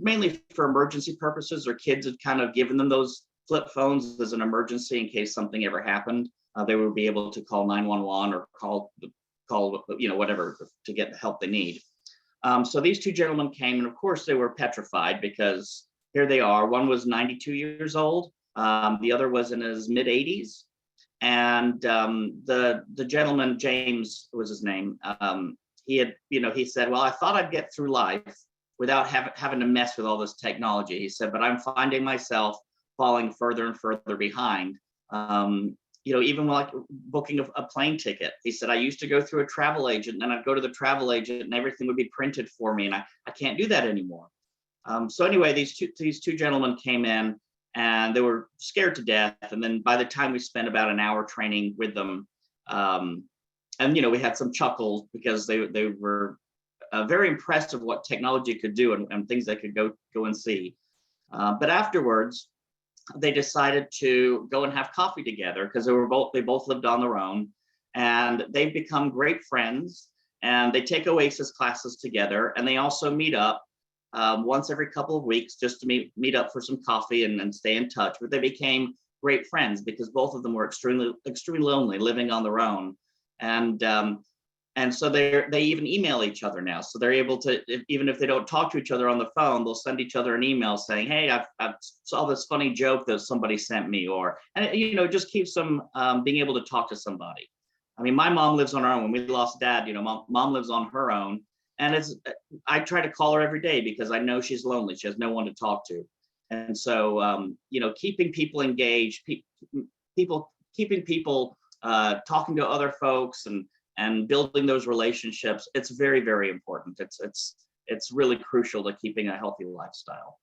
mainly for emergency purposes, or kids had kind of given them those flip phones as an emergency in case something ever happened. They would be able to call 911 or call whatever to get the help they need. So these two gentlemen came, and of course they were petrified because here they are. One was 92 years old. The other was in his mid 80s. And the gentleman, James was his name. He said, well, I thought I'd get through life without having to mess with all this technology. He said, but I'm finding myself falling further and further behind. Even like booking a plane ticket. He said, I used to go through a travel agent, and I'd go to the travel agent and everything would be printed for me, and I can't do that anymore. So anyway, these two gentlemen came in and they were scared to death. And then by the time we spent about an hour training with them, we had some chuckles because they were very impressed of what technology could do and things they could go and see. But afterwards, they decided to go and have coffee together because they both lived on their own, and they've become great friends, and they take Oasis classes together, and they also meet up once every couple of weeks just to meet up for some coffee and stay in touch. But they became great friends because both of them were extremely lonely, living on their own, and so they even email each other now. So they're able to, even if they don't talk to each other on the phone, they'll send each other an email saying, hey, I saw this funny joke that somebody sent me, and it just keeps them being able to talk to somebody. I mean, my mom lives on her own. When we lost dad, mom lives on her own. And I try to call her every day because I know she's lonely. She has no one to talk to. And so, keeping people engaged, keeping people talking to other folks and building those relationships, it's very, very important. It's really crucial to keeping a healthy lifestyle.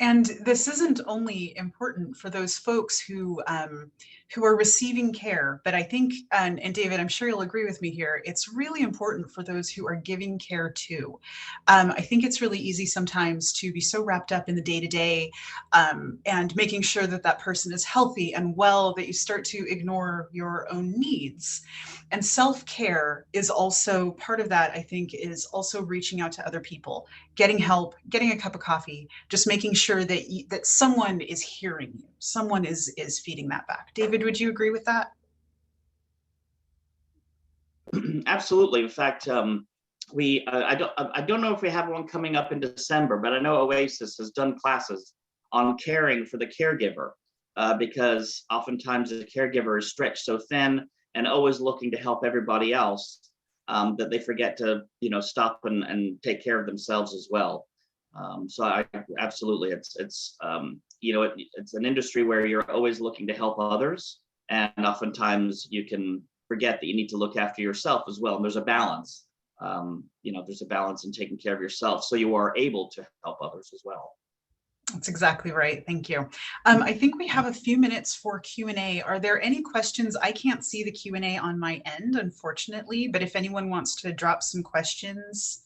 And this isn't only important for those folks who are receiving care, but I think, and David, I'm sure you'll agree with me here, it's really important for those who are giving care too. I think it's really easy sometimes to be so wrapped up in the day-to-day and making sure that person is healthy and well that you start to ignore your own needs. And self-care is also part of that. I think is also reaching out to other people, getting help, getting a cup of coffee, just making sure that someone is hearing you, someone is feeding that back. David, would you agree with that? Absolutely. In fact, I don't know if we have one coming up in December, but I know Oasis has done classes on caring for the caregiver because oftentimes the caregiver is stretched so thin and always looking to help everybody else that they forget to stop and take care of themselves as well. So I absolutely, it's an industry where you're always looking to help others, and oftentimes you can forget that you need to look after yourself as well. And there's a balance. there's a balance in taking care of yourself, so you are able to help others as well. That's exactly right. Thank you. I think we have a few minutes for Q&A. Are there any questions? I can't see the Q&A on my end, unfortunately, but if anyone wants to drop some questions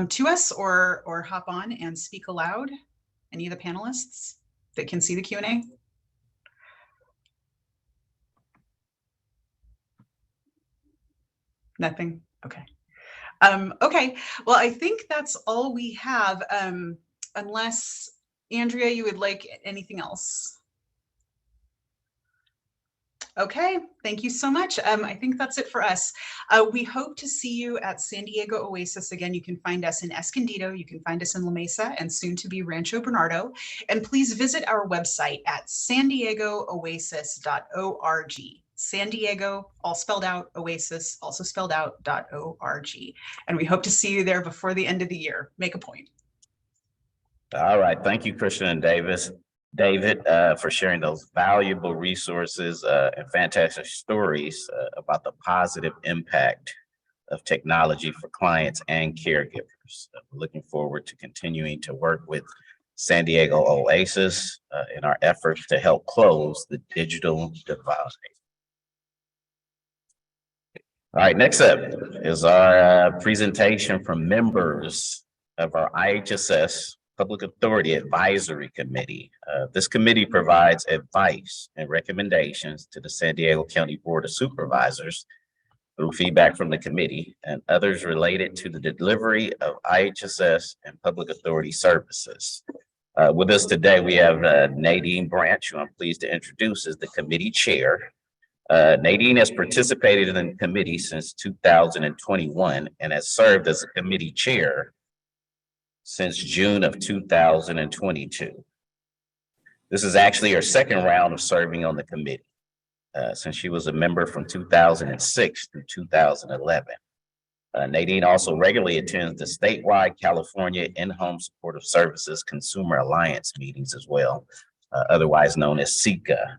to us or hop on and speak aloud, any of the panelists that can see the Q&A? Nothing? Okay. Okay, well, I think that's all we have, unless, Andrea, you would like anything else? Okay, thank you so much. I think that's it for us. We hope to see you at San Diego Oasis. Again, you can find us in Escondido, you can find us in La Mesa, and soon to be Rancho Bernardo. And please visit our website at sandiegoOasis.org. San Diego, all spelled out, Oasis, also spelled out, .org. And we hope to see you there before the end of the year. Make a point. All right. Thank you, Christian and David, for sharing those valuable resources and fantastic stories about the positive impact of technology for clients and caregivers. We're looking forward to continuing to work with San Diego Oasis in our efforts to help close the digital divide. All right, next up is our presentation from members of our IHSS Public Authority Advisory Committee. This committee provides advice and recommendations to the San Diego County Board of Supervisors through feedback from the committee and others related to the delivery of IHSS and public authority services. With us today, we have Nadine Branch, who I'm pleased to introduce as the committee chair. Nadine has participated in the committee since 2021 and has served as a committee chair since June of 2022. This is actually her second round of serving on the committee, since she was a member from 2006 through 2011. Nadine also regularly attends the statewide California In-Home Supportive Services Consumer Alliance meetings as well, otherwise known as SECA.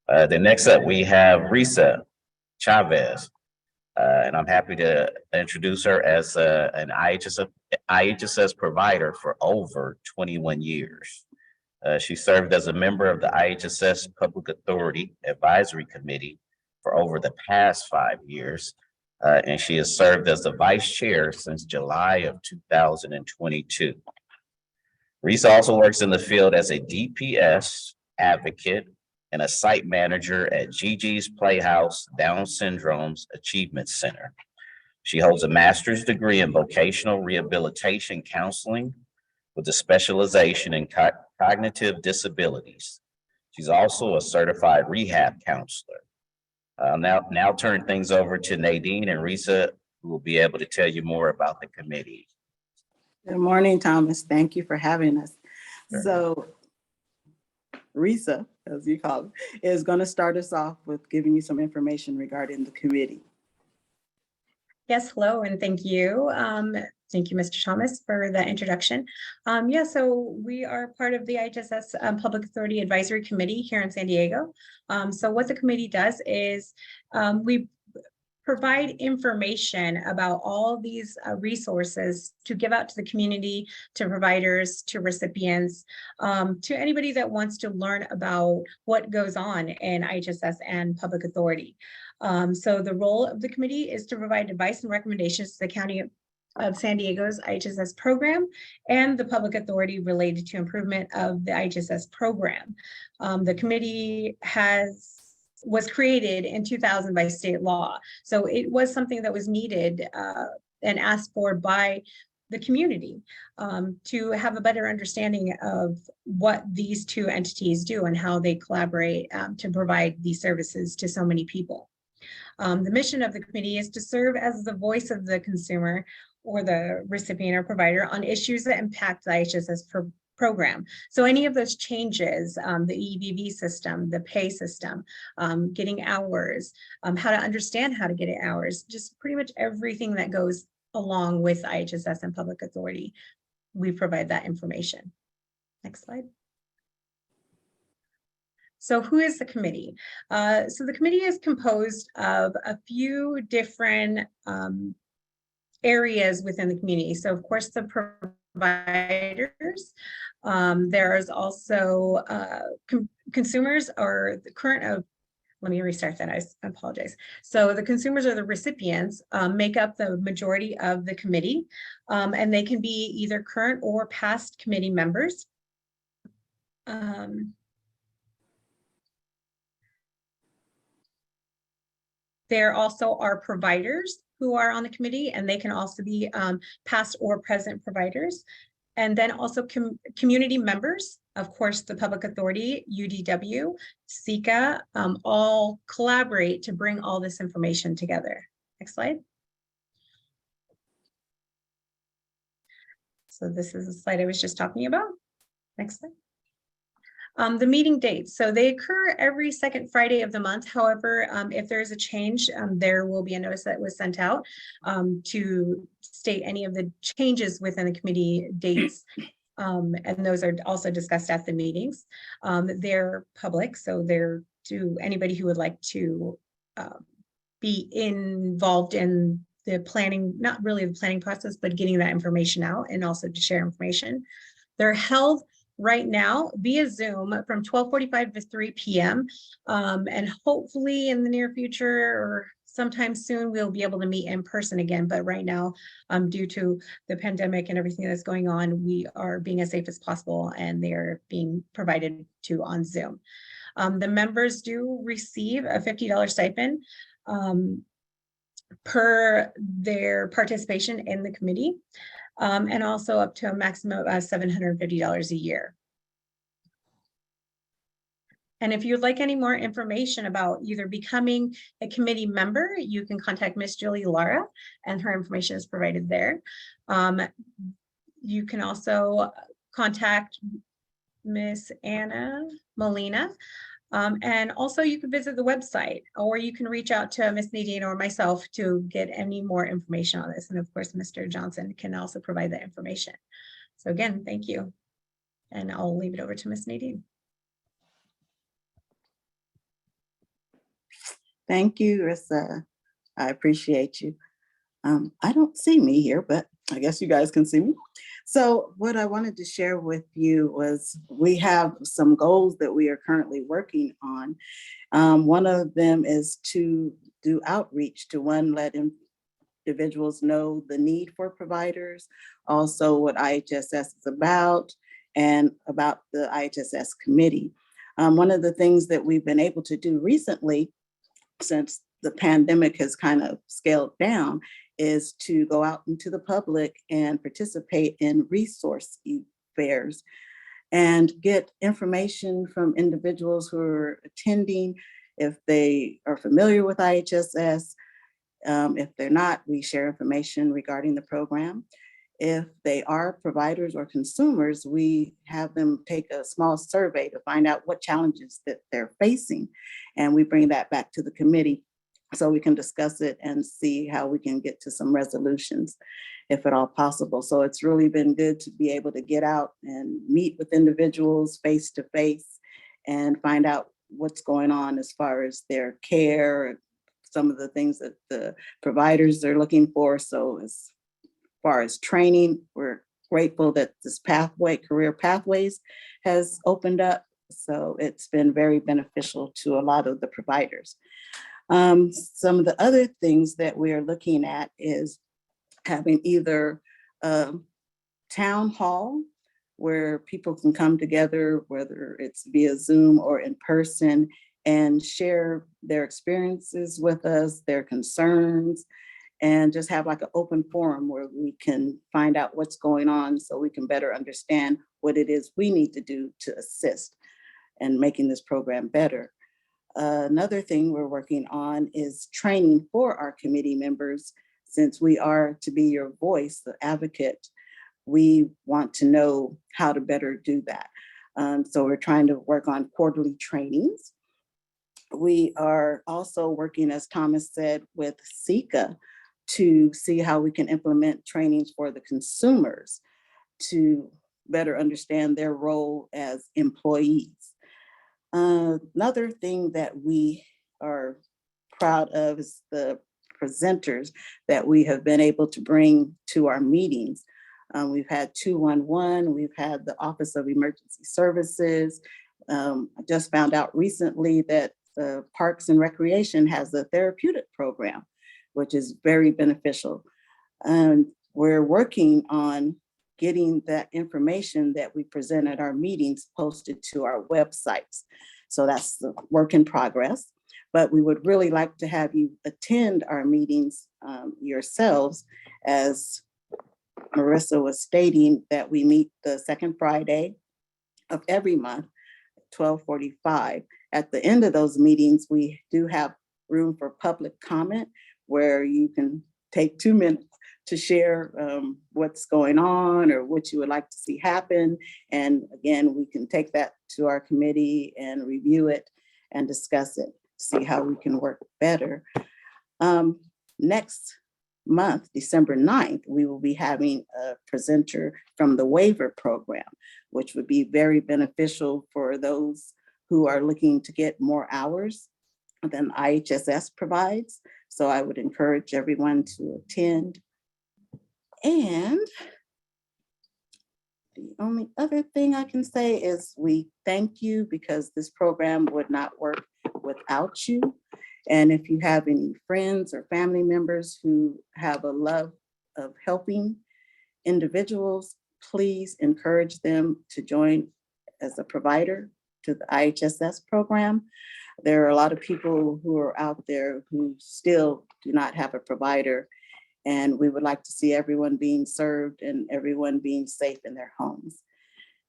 Then next up, we have Risa Chavez, and I'm happy to introduce her as an IHSS provider for over 21 years. She served as a member of the IHSS Public Authority Advisory Committee for over the past 5 years, and she has served as the vice chair since July of 2022. Risa also works in the field as a DPS advocate and a site manager at Gigi's Playhouse Down Syndrome's Achievement Center. She holds a master's degree in vocational rehabilitation counseling with a specialization in cognitive disabilities. She's also a certified rehab counselor. I'll now turn things over to Nadine and Risa, who will be able to tell you more about the committee. Good morning, Thomas. Thank you for having us. Sure. So Risa, as you call it, is going to start us off with giving you some information regarding the committee. Yes, hello, and thank you. Thank you, Mr. Thomas, for the introduction. So we are part of the IHSS Public Authority Advisory Committee here in San Diego. So what the committee does is we provide information about all these resources to give out to the community, to providers, to recipients, to anybody that wants to learn about what goes on in IHSS and public authority. So the role of the committee is to provide advice and recommendations to the County of San Diego's IHSS program and the public authority related to improvement of the IHSS program. The committee was created in 2000 by state law. So it was something that was needed and asked for by the community to have a better understanding of what these two entities do and how they collaborate to provide these services to so many people. The mission of the committee is to serve as the voice of the consumer or the recipient or provider on issues that impact the IHSS program. So any of those changes, the EVV system, the pay system, getting hours, how to understand how to get hours, just pretty much everything that goes along with IHSS and public authority, we provide that information. Next slide. So who is the committee? So the committee is composed of a few different areas within the community. So of course, the providers, there's also consumers or the current, let me restart that, I apologize. So the consumers or the recipients make up the majority of the committee, and they can be either current or past committee members. There also are providers who are on the committee, and they can also be past or present providers. And then also community members, of course, the public authority, UDW, SECA, all collaborate to bring all this information together. Next slide. So this is a slide I was just talking about. Next slide. The meeting dates, so they occur every second Friday of the month. However, if there is a change, there will be a notice that was sent out to state any of the changes within the committee dates. And those are also discussed at the meetings. They're public, so they're to anybody who would like to be involved in the planning, not really the planning process, but getting that information out and also to share information. They're held right now via Zoom from 12:45 to 3 p.m. And hopefully in the near future or sometime soon, we'll be able to meet in person again. But right now, due to the pandemic and everything that's going on, we are being as safe as possible and they're being provided to on Zoom. The members do receive a $50 stipend per their participation in the committee. And also up to a maximum of $750 a year. And if you'd like any more information about either becoming a committee member, you can contact Miss Julie Lara, and her information is provided there. You can also contact Miss Anna Molina. And also you can visit the website, or you can reach out to Miss Nadine or myself to get any more information on this. And of course, Mr. Johnson can also provide that information. So again, thank you. And I'll leave it over to Miss Nadine. Thank you, Rissa. I appreciate you. I don't see me here, but I guess you guys can see me. So what I wanted to share with you was we have some goals that we are currently working on. One of them is to do outreach to let individuals know the need for providers, also what IHSS is about, and about the IHSS committee. One of the things that we've been able to do recently, since the pandemic has kind of scaled down, is to go out into the public and participate in resource fairs and get information from individuals who are attending, if they are familiar with IHSS. If they're not, we share information regarding the program. If they are providers or consumers, we have them take a small survey to find out what challenges that they're facing. And we bring that back to the committee so we can discuss it and see how we can get to some resolutions, if at all possible. So it's really been good to be able to get out and meet with individuals face to face and find out what's going on as far as their care, some of the things that the providers are looking for. So as far as training, we're grateful that this career pathways has opened up. So it's been very beneficial to a lot of the providers. Some of the other things that we are looking at is having either a town hall where people can come together, whether it's via Zoom or in person, and share their experiences with us, their concerns, and just have like an open forum where we can find out what's going on so we can better understand what it is we need to do to assist in making this program better. Another thing we're working on is training for our committee members. Since we are to be your voice, the advocate, we want to know how to better do that. So we're trying to work on quarterly trainings. We are also working, as Thomas said, with SECA to see how we can implement trainings for the consumers to better understand their role as employees. Another thing that we are proud of is the presenters that we have been able to bring to our meetings. We've had 211, we've had the Office of Emergency Services. I just found out recently that the Parks and Recreation has a therapeutic program, which is very beneficial. And we're working on getting that information that we present at our meetings posted to our websites. So that's the work in progress. But we would really like to have you attend our meetings yourselves. As Marissa was stating, that we meet the second Friday of every month, 12:45. At the end of those meetings, we do have room for public comment where you can take 2 minutes to share what's going on or what you would like to see happen. And again, we can take that to our committee and review it and discuss it, see how we can work better. Next month, December 9th, we will be having a presenter from the waiver program, which would be very beneficial for those who are looking to get more hours than IHSS provides. So I would encourage everyone to attend. And the only other thing I can say is we thank you, because this program would not work without you. And if you have any friends or family members who have a love of helping individuals, please encourage them to join as a provider to the IHSS program. There are a lot of people who are out there who still do not have a provider, and we would like to see everyone being served and everyone being safe in their homes.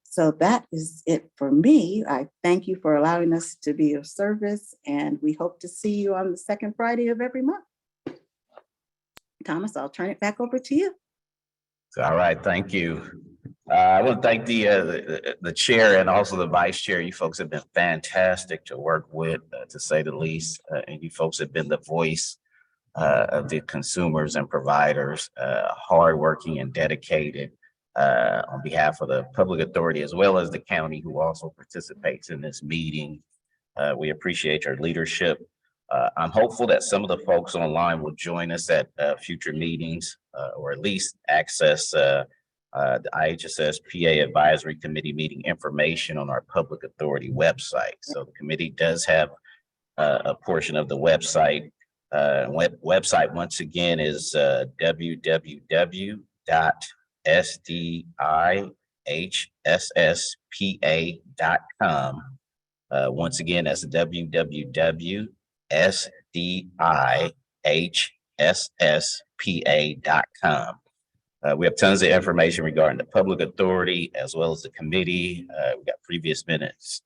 So that is it for me. I thank you for allowing us to be of service, and we hope to see you on the second Friday of every month. Thomas, I'll turn it back over to you. All right, thank you. I want to thank the chair and also the vice chair. You folks have been fantastic to work with, to say the least. And you folks have been the voice of the consumers and providers, hardworking and dedicated on behalf of the public authority, as well as the county, who also participates in this meeting. We appreciate your leadership. I'm hopeful that some of the folks online will join us at future meetings, or at least access the IHSS PA Advisory Committee meeting information on our public authority website. So the committee does have a portion of the website. Website once again is www.sdihsspa.com. Once again, that's www.sdihsspa.com. We have tons of information regarding the public authority as well as the committee. We got previous previous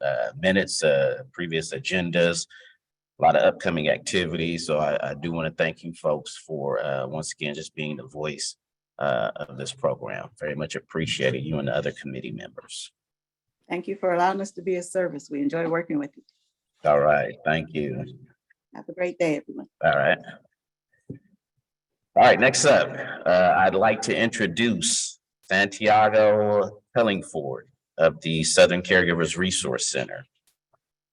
agendas, a lot of upcoming activities. So I do want to thank you folks for once again just being the voice of this program. Very much appreciated, you and the other committee members. Thank you for allowing us to be of service. We enjoy working with you. All right, thank you. Have a great day, everyone. All right. All right, next up, I'd like to introduce Santiago Pellingford of the Southern Caregivers Resource Center.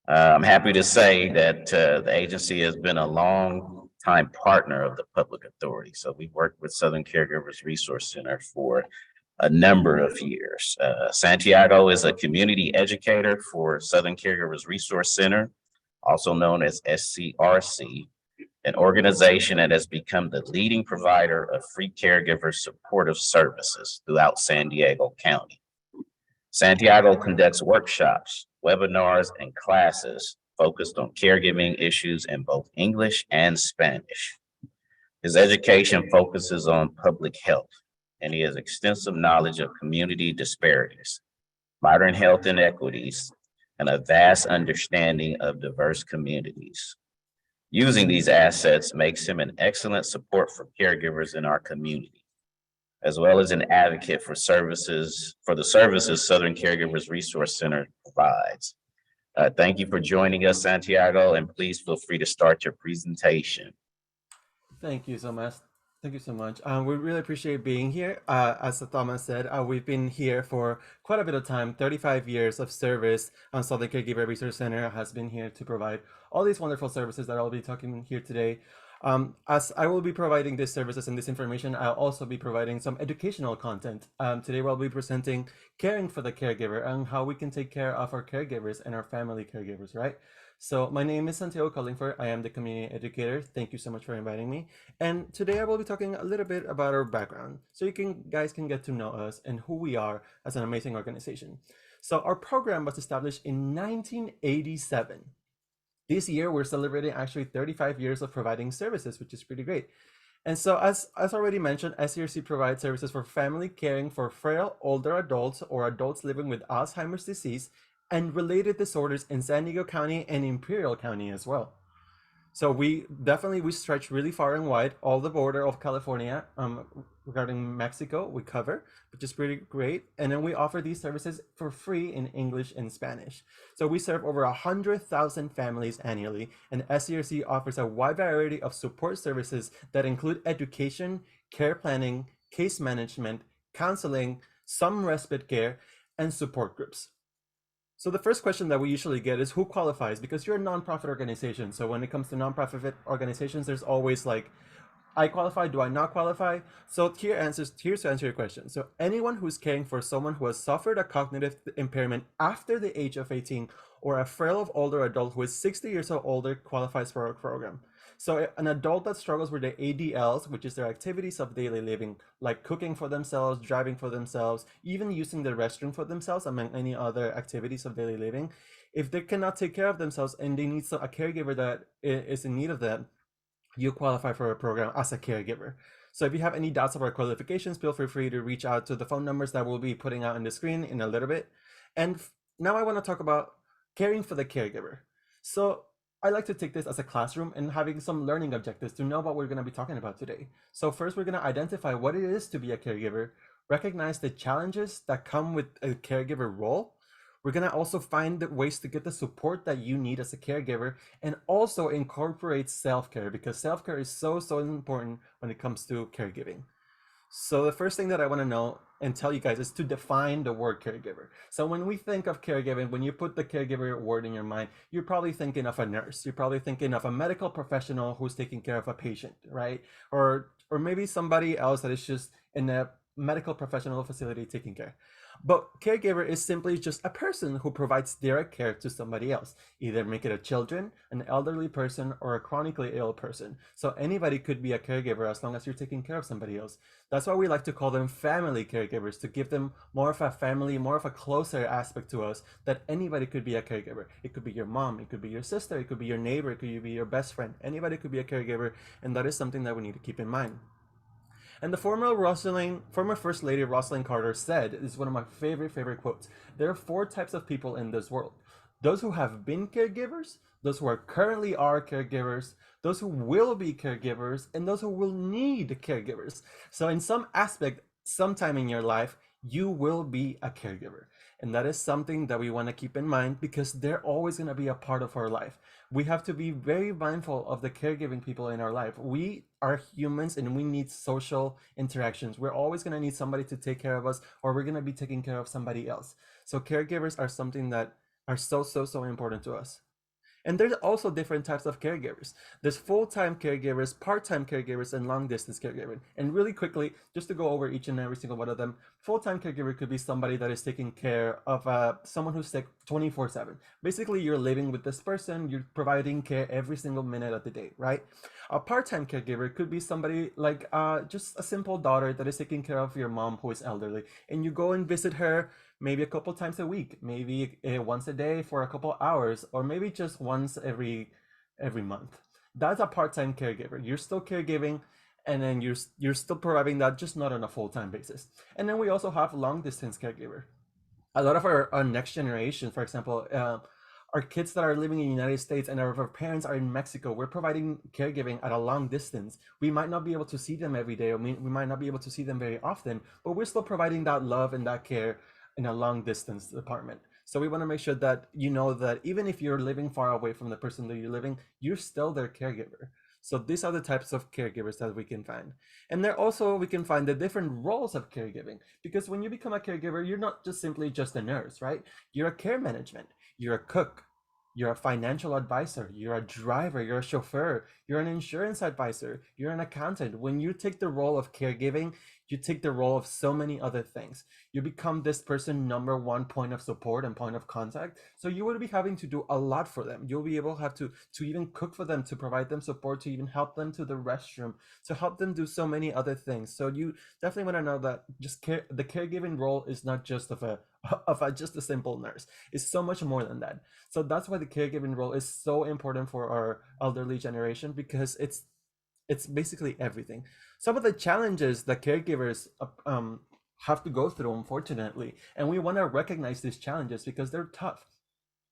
I'm happy to say that the agency has been a long-time partner of the public authority. So we've worked with Southern Caregivers Resource Center for a number of years. Santiago is a community educator for Southern Caregivers Resource Center, also known as SCRC, an organization that has become the leading provider of free caregiver supportive services throughout San Diego County. Santiago conducts workshops, webinars, and classes focused on caregiving issues in both English and Spanish. His education focuses on public health, and he has extensive knowledge of community disparities, modern health inequities, and a vast understanding of diverse communities. Using these assets makes him an excellent support for caregivers in our community, as well as an advocate for the services Southern Caregivers Resource Center provides. Thank you for joining us, Santiago, and please feel free to start your presentation. Thank you so much. Thank you so much. We really appreciate being here. As Thomas said, we've been here for quite a bit of time, 35 years of service. Southern Caregiver Resource Center has been here to provide all these wonderful services that I'll be talking here today. As I will be providing these services and this information, I'll also be providing some educational content. Today we'll be presenting caring for the caregiver and how we can take care of our caregivers and our family caregivers, right? So my name is Santiago Collingford. I am the community educator. Thank you so much for inviting me. And today I will be talking a little bit about our background so you guys can get to know us and who we are as an amazing organization. So our program was established in 1987. This year we're celebrating actually 35 years of providing services, which is pretty great. And so as already mentioned, SCRC provides services for family caring for frail older adults or adults living with Alzheimer's disease and related disorders in San Diego County and Imperial County as well. So we stretch really far and wide. All the border of California, regarding Mexico, we cover, which is pretty great. And then we offer these services for free in English and Spanish. So we serve over 100,000 families annually, and SCRC offers a wide variety of support services that include education, care planning, case management, counseling, some respite care, and support groups. So the first question that we usually get is who qualifies, because you're a nonprofit organization. So when it comes to nonprofit organizations, there's always like, I qualify, do I not qualify? So here's to answer your question. So anyone who's caring for someone who has suffered a cognitive impairment after the age of 18 or a frail of older adult who is 60 years or older qualifies for our program. So an adult that struggles with their ADLs, which is their activities of daily living, like cooking for themselves, driving for themselves, even using the restroom for themselves, among any other activities of daily living, if they cannot take care of themselves and they need a caregiver that is in need of that, you qualify for a program as a caregiver. So if you have any doubts about qualifications, feel free to reach out to the phone numbers that we'll be putting out on the screen in a little bit. And now I want to talk about caring for the caregiver. So I like to take this as a classroom and having some learning objectives to know what we're going to be talking about today. So first, we're going to identify what it is to be a caregiver, recognize the challenges that come with a caregiver role. We're going to also find the ways to get the support that you need as a caregiver, and also incorporate self-care, because self-care is so important when it comes to caregiving. So the first thing that I want to know and tell you guys is to define the word caregiver. So when we think of caregiving, when you put the caregiver word in your mind, you're probably thinking of a nurse. You're probably thinking of a medical professional who's taking care of a patient, right? Or maybe somebody else that is just in a medical professional facility taking care. But caregiver is simply just a person who provides direct care to somebody else, either make it a children, an elderly person, or a chronically ill person. So anybody could be a caregiver as long as you're taking care of somebody else. That's why we like to call them family caregivers, to give them more of a family, more of a closer aspect to us, that anybody could be a caregiver. It could be your mom, it could be your sister, it could be your neighbor, it could be your best friend. Anybody could be a caregiver, and that is something that we need to keep in mind. And the former First Lady Rosalind Carter said, this is one of my favorite quotes, there are 4 types of people in this world: those who have been caregivers, those who are currently are caregivers, those who will be caregivers, and those who will need caregivers. So in some aspect, sometime in your life, you will be a caregiver. And that is something that we want to keep in mind, because they're always going to be a part of our life. We have to be very mindful of the caregiving people in our life. We are humans and we need social interactions. We're always going to need somebody to take care of us, or we're going to be taking care of somebody else. So caregivers are something that are so important to us. And there's also different types of caregivers. There's full-time caregivers, part-time caregivers, and long-distance caregivers. And really quickly, just to go over each and every single one of them, full-time caregiver could be somebody that is taking care of someone who's sick 24/7. Basically, you're living with this person, you're providing care every single minute of the day, right? A part-time caregiver could be somebody like just a simple daughter that is taking care of your mom who is elderly, and you go and visit her maybe a couple times a week, maybe once a day for a couple hours, or maybe just once every month. That's a part-time caregiver. You're still caregiving, and then you're still providing that, just not on a full-time basis. And then we also have long-distance caregiver. A lot of our next generation, for example, our kids that are living in the United States and our parents are in Mexico, we're providing caregiving at a long distance. We might not be able to see them every day, or we might not be able to see them very often, but we're still providing that love and that care in a long distance department. So we want to make sure that you know that even if you're living far away from the person that you're living, you're still their caregiver. So these are the types of caregivers that we can find. And there also we can find the different roles of caregiving, because when you become a caregiver, you're not just simply just a nurse, right? You're a care management, you're a cook, You're a financial advisor, you're a driver, you're a chauffeur, you're an insurance advisor, you're an accountant. When you take the role of caregiving, you take the role of so many other things. You become this person number one point of support and point of contact. So you will be having to do a lot for them. You'll be able to have to even cook for them, to provide them support, to even help them to the restroom, to help them do so many other things. So you definitely want to know that the caregiving role is not just of just a simple nurse. It's so much more than that. So that's why the caregiving role is so important for our elderly generation, because it's basically everything. Some of the challenges that caregivers have to go through, unfortunately, and we want to recognize these challenges because they're tough.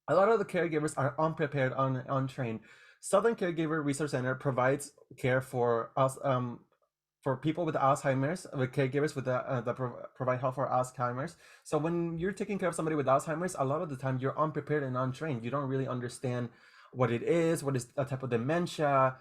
A lot of the caregivers are unprepared, untrained. Southern Caregiver Resource Center provides care for us, for people with Alzheimer's, with caregivers with that provide help for Alzheimer's. So when you're taking care of somebody with Alzheimer's, a lot of the time you're unprepared and untrained. You don't really understand what it is, what is a type of dementia.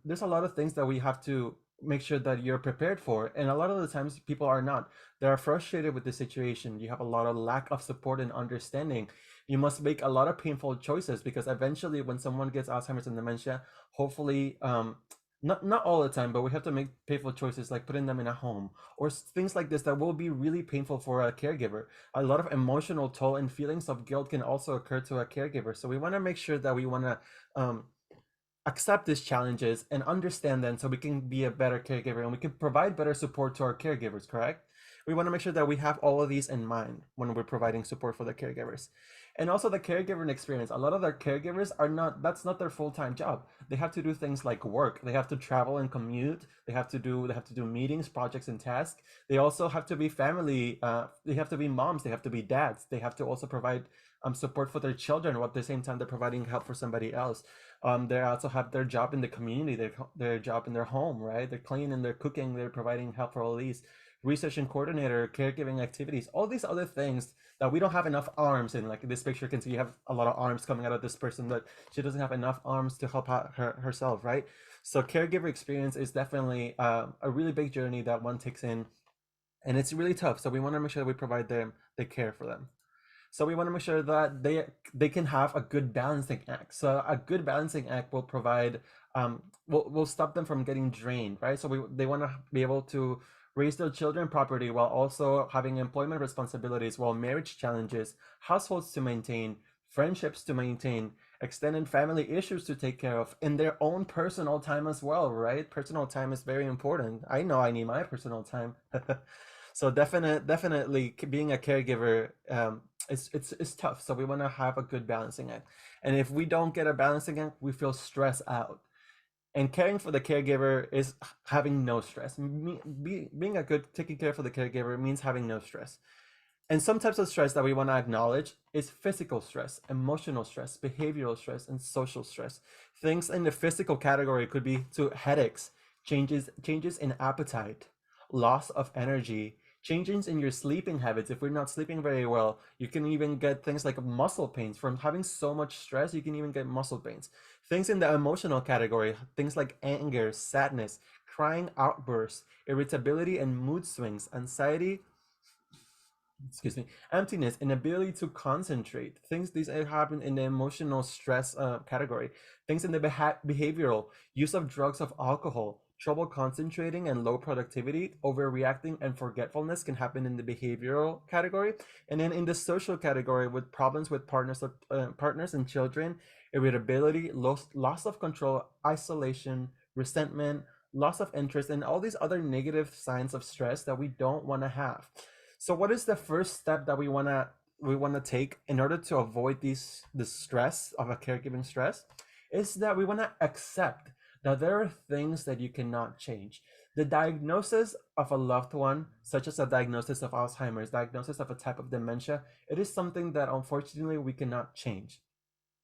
There's a lot of things that we have to make sure that you're prepared for. And a lot of the times people are not. They're frustrated with the situation. You have a lot of lack of support and understanding. You must make a lot of painful choices, because eventually when someone gets Alzheimer's and dementia, hopefully, not all the time, but we have to make painful choices like putting them in a home or things like this that will be really painful for a caregiver. A lot of emotional toll and feelings of guilt can also occur to a caregiver. So we want to make sure that we want to accept these challenges and understand them, so we can be a better caregiver and we can provide better support to our caregivers, correct? We want to make sure that we have all of these in mind when we're providing support for the caregivers. And also the caregiving experience. A lot of their caregivers that's not their full-time job. They have to do things like work. They have to travel and commute. They have to do meetings, projects, and tasks. They also have to be family. They have to be moms. They have to be dads. They have to also provide support for their children, while at the same time they're providing help for somebody else. They also have their job in the community, their job in their home, right? They're cleaning, they're cooking, they're providing help for all these. Research and coordinator, caregiving activities, all these other things that we don't have enough arms in. Like in this picture, you can see you have a lot of arms coming out of this person, but she doesn't have enough arms to help out herself, right? So caregiver experience is definitely a really big journey that one takes in, and it's really tough. So we want to make sure that we provide them the care for them. So we want to make sure that they can have a good balancing act. So a good balancing act will provide will stop them from getting drained, right? So they want to be able to raise their children properly while also having employment responsibilities, while marriage challenges, households to maintain, friendships to maintain, extended family issues to take care of, in their own personal time as well, right? Personal time is very important. I know I need my personal time. So definitely being a caregiver, it's tough. So we want to have a good balancing act. And if we don't get a balancing act, we feel stressed out. And caring for the caregiver is having no stress. Being a good taking care for the caregiver means having no stress. And some types of stress that we want to acknowledge is physical stress, emotional stress, behavioral stress, and social stress. Things in the physical category could be to headaches, changes in appetite, loss of energy, changes in your sleeping habits. If we're not sleeping very well, you can even get things like muscle pains from having so much stress. You can even get muscle pains. Things in the emotional category, things like anger, sadness, crying outbursts, irritability and mood swings, anxiety, emptiness, inability to concentrate. These happen in the emotional stress category. Things in the behavioral, use of drugs, of alcohol, trouble concentrating and low productivity, overreacting and forgetfulness can happen in the behavioral category. And then in the social category, with problems with partners and children, irritability, loss of control, isolation, resentment, loss of interest, and all these other negative signs of stress that we don't want to have. So what is the first step that we want to take in order to avoid the stress of a caregiving stress? Is that we want to accept that there are things that you cannot change. The diagnosis of a loved one, such as a diagnosis of Alzheimer's, diagnosis of a type of dementia, it is something that unfortunately we cannot change.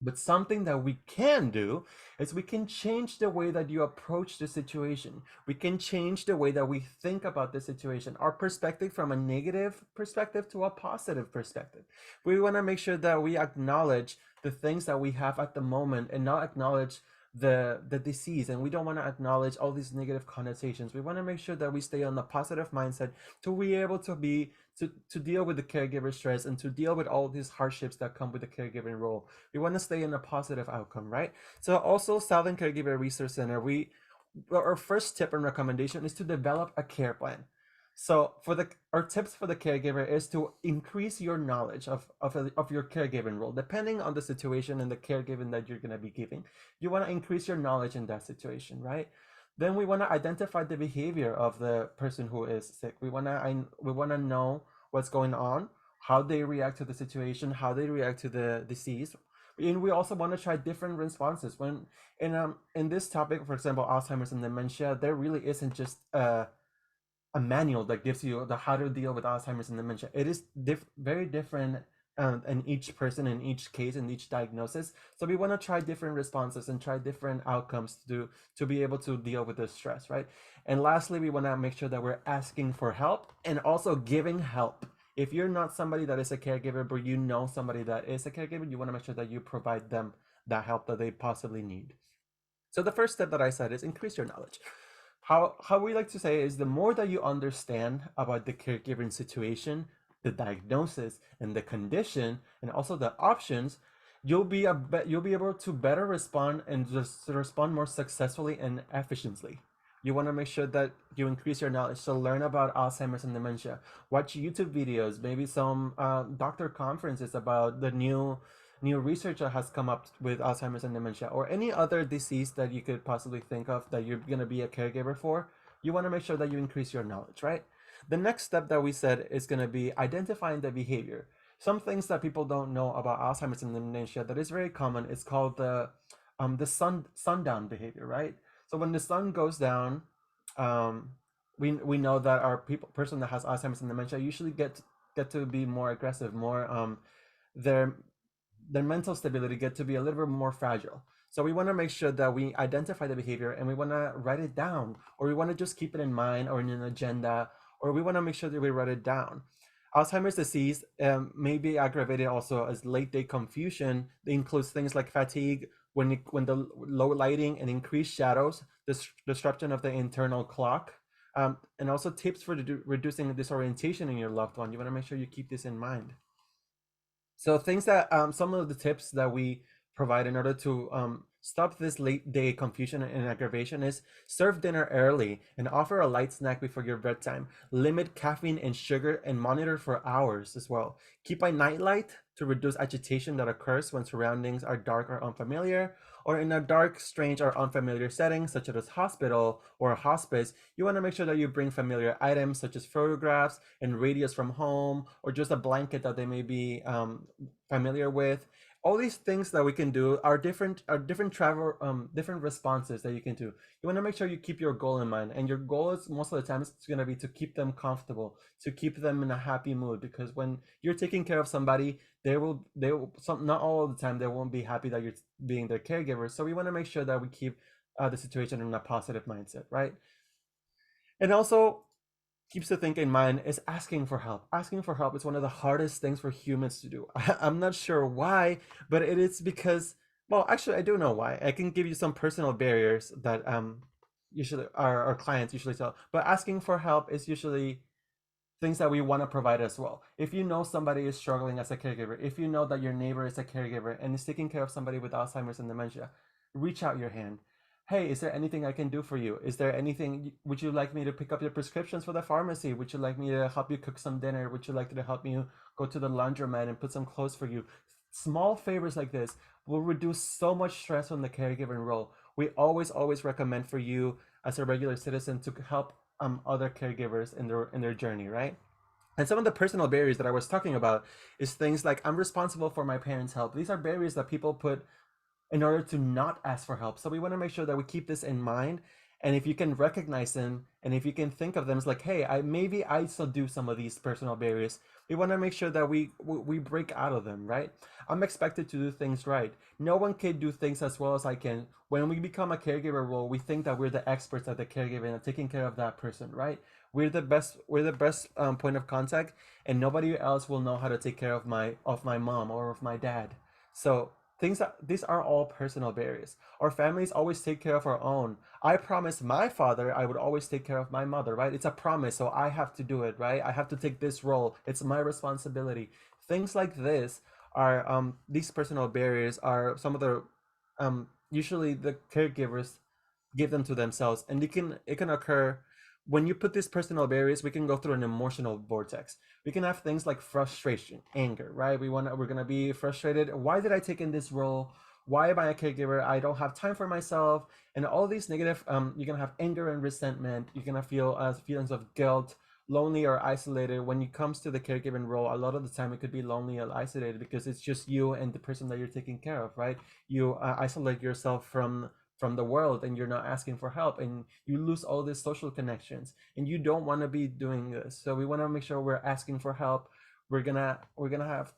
But something that we can do is we can change the way that you approach the situation. We can change the way that we think about the situation, our perspective from a negative perspective to a positive perspective. We want to make sure that we acknowledge the things that we have at the moment and not acknowledge the disease, and we don't want to acknowledge all these negative connotations. We want to make sure that we stay on the positive mindset to be able to be to deal with the caregiver stress and to deal with all these hardships that come with the caregiving role. We want to stay in a positive outcome, right? So also Southern Caregiver Resource Center, our first tip and recommendation is to develop a care plan. So our tips for the caregiver is to increase your knowledge of your caregiving role, depending on the situation and the caregiving that you're going to be giving. You want to increase your knowledge in that situation, right? Then we want to identify the behavior of the person who is sick. We want to know what's going on, how they react to the situation, how they react to the disease. And we also want to try different responses. When in this topic, for example, Alzheimer's and dementia, there really isn't just a manual that gives you the how to deal with Alzheimer's and dementia. It is very different in each person, in each case, in each diagnosis. So we want to try different responses and try different outcomes to be able to deal with the stress, right? And lastly, we want to make sure that we're asking for help and also giving help. If you're not somebody that is a caregiver, but you know somebody that is a caregiver, you want to make sure that you provide them that help that they possibly need. So the first step that I said is increase your knowledge. How we like to say is the more that you understand about the caregiving situation, the diagnosis and the condition, and also the options, you'll be able to better respond and just respond more successfully and efficiently. You want to make sure that you increase your knowledge. So learn about Alzheimer's and dementia. Watch YouTube videos, maybe some doctor conferences about the new research that has come up with Alzheimer's and dementia, or any other disease that you could possibly think of that you're going to be a caregiver for. You want to make sure that you increase your knowledge, right? The next step that we said is going to be identifying the behavior. Some things that people don't know about Alzheimer's and dementia that is very common is called the sundown behavior, right? So when the sun goes down, we know that our person that has Alzheimer's and dementia usually get to be more aggressive, more their mental stability get to be a little bit more fragile. So we want to make sure that we identify the behavior and we want to write it down, or we want to just keep it in mind or in an agenda, or we want to make sure that we write it down. Alzheimer's disease may be aggravated also as late day confusion. It includes things like fatigue, when the low lighting and increased shadows, disruption of the internal clock, and also tips for reducing disorientation in your loved one. You want to make sure you keep this in mind. So things that some of the tips that we provide in order to stop this late day confusion and aggravation is serve dinner early and offer a light snack before your bedtime. Limit caffeine and sugar and monitor for hours as well. Keep a nightlight to reduce agitation that occurs when surroundings are dark or unfamiliar, or in a dark, strange, or unfamiliar setting, such as hospital or a hospice. You want to make sure that you bring familiar items such as photographs and radios from home, or just a blanket that they may be familiar with. All these things that we can do are different different responses that you can do. You want to make sure you keep your goal in mind, and your goal is most of the time it's going to be to keep them comfortable, to keep them in a happy mood, because when you're taking care of somebody, not all of the time they won't be happy that you're being their caregiver. So we want to make sure that we keep the situation in a positive mindset, right? And also keeps the thing in mind is asking for help. Asking for help is one of the hardest things for humans to do. I'm not sure why, but it is because, well, actually I do know why. I can give you some personal barriers that usually our clients usually tell, but asking for help is usually things that we want to provide as well. If you know somebody is struggling as a caregiver, if you know that your neighbor is a caregiver and is taking care of somebody with Alzheimer's and dementia, reach out your hand. Hey, is there anything I can do for you? Is there anything, would you like me to pick up your prescriptions for the pharmacy? Would you like me to help you cook some dinner? Would you like to help me go to the laundromat and put some clothes for you? Small favors like this will reduce so much stress from the caregiving role. We always recommend for you as a regular citizen to help other caregivers in their journey, right? And some of the personal barriers that I was talking about is things like, I'm responsible for my parents' help. These are barriers that people put in order to not ask for help. So we want to make sure that we keep this in mind. And if you can recognize them, and if you can think of them as like, hey, maybe I still do some of these personal barriers, we want to make sure that we break out of them, right? I'm expected to do things right. No one can do things as well as I can. When we become a caregiver role, we think that we're the experts at the caregiving and taking care of that person, right? We're the best point of contact, and nobody else will know how to take care of my mom or of my dad. So these are all personal barriers. Our families always take care of our own. I promised my father I would always take care of my mother, right? It's a promise, so I have to do it, right? I have to take this role. It's my responsibility. Things like this are these personal barriers are some of the usually the caregivers give them to themselves, and it can occur when you put these personal barriers. We can go through an emotional vortex. We can have things like frustration, anger, right? We're gonna be frustrated. Why did I take in this role? Why am I a caregiver? I don't have time for myself. And all these negative, you're gonna have anger and resentment. You're gonna feel feelings of guilt, lonely or isolated. When it comes to the caregiving role, a lot of the time it could be lonely or isolated because it's just you and the person that you're taking care of, right? You isolate yourself from the world, and you're not asking for help, and you lose all these social connections, and you don't want to be doing this. So we want to make sure we're asking for help. We're gonna have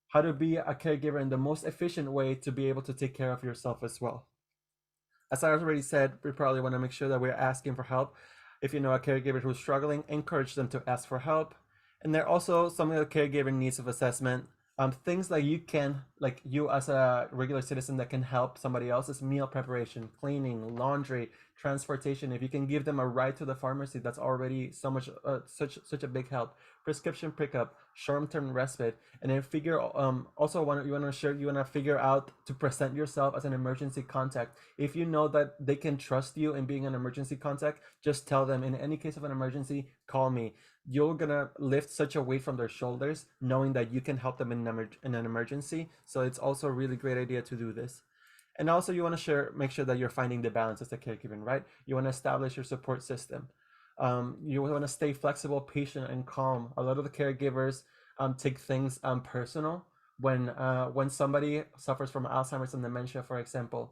how to be a caregiver in the most efficient way to be able to take care of yourself as well. As I already said, we probably want to make sure that we're asking for help. If you know a caregiver who's struggling, encourage them to ask for help. And there are also some of the caregiver needs of assessment. Things that like you as a regular citizen that can help somebody else is meal preparation, cleaning, laundry, transportation. If you can give them a ride to the pharmacy, that's already such a big help. Prescription pickup, short-term respite, and then also you want to figure out to present yourself as an emergency contact. If you know that they can trust you in being an emergency contact, just tell them, in any case of an emergency, call me. You're gonna lift such a weight from their shoulders knowing that you can help them in an emergency. So it's also a really great idea to do this. And also you want to make sure that you're finding the balance as a caregiving, right? You want to establish your support system. You want to stay flexible, patient, and calm. A lot of the caregivers take things personal when somebody suffers from Alzheimer's and dementia, for example.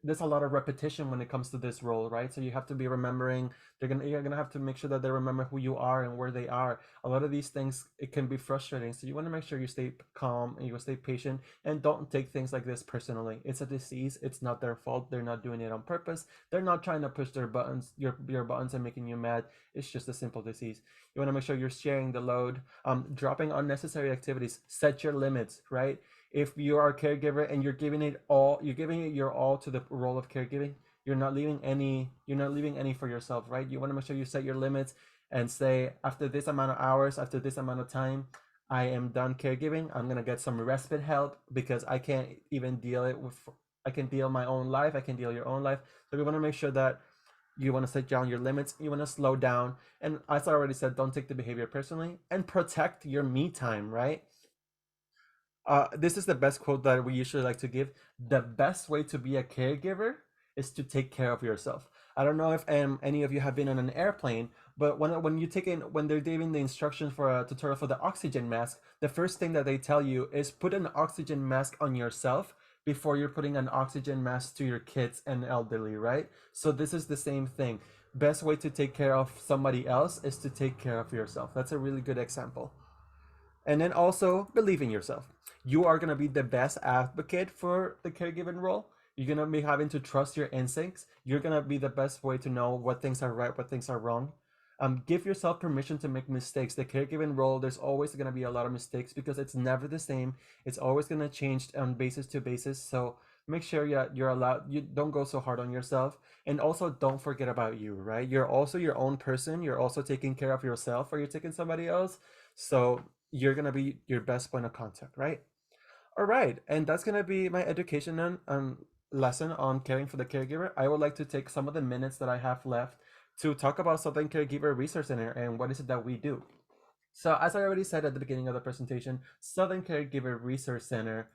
There's a lot of repetition when it comes to this role, right? So you have to be remembering. You're gonna have to make sure that they remember who you are and where they are. A lot of these things, it can be frustrating. So you want to make sure you stay calm and you stay patient, and don't take things like this personally. It's a disease. It's not their fault. They're not doing it on purpose. They're not trying to push their buttons, your buttons, and making you mad. It's just a simple disease. You want to make sure you're sharing the load, dropping unnecessary activities. Set your limits, right? If you are a caregiver and you're giving it your all to the role of caregiving, you're not leaving any for yourself, right? You want to make sure you set your limits and say, after this amount of hours, after this amount of time, I am done caregiving. I'm gonna get some respite help because I can't even deal it with. I can deal my own life. I can deal your own life. So we want to make sure that you want to set down your limits. You want to slow down, and as I already said, don't take the behavior personally, and protect your me time, right? This is the best quote that we usually like to give. The best way to be a caregiver is to take care of yourself. I don't know if any of you have been on an airplane, but when they're giving the instructions for a tutorial for the oxygen mask, the first thing that they tell you is put an oxygen mask on yourself before you're putting an oxygen mask to your kids and elderly, right? So this is the same thing. Best way to take care of somebody else is to take care of yourself. That's a really good example. And then also believe in yourself. You are going to be the best advocate for the caregiving role. You're going to be having to trust your instincts. You're going to be the best way to know what things are right, what things are wrong. Give yourself permission to make mistakes. The caregiving role, there's always going to be a lot of mistakes because it's never the same. It's always going to change on basis to basis. So make sure you're allowed, you don't go so hard on yourself. And also don't forget about you, right? You're also your own person. You're also taking care of yourself, or you're taking somebody else. So you're going to be your best point of contact, right? All right, and that's gonna be my education and lesson on caring for the caregiver. I would like to take some of the minutes that I have left to talk about Southern Caregiver Resource Center and what is it that we do. So as I already said at the beginning of the presentation, Southern Caregiver Resource Center,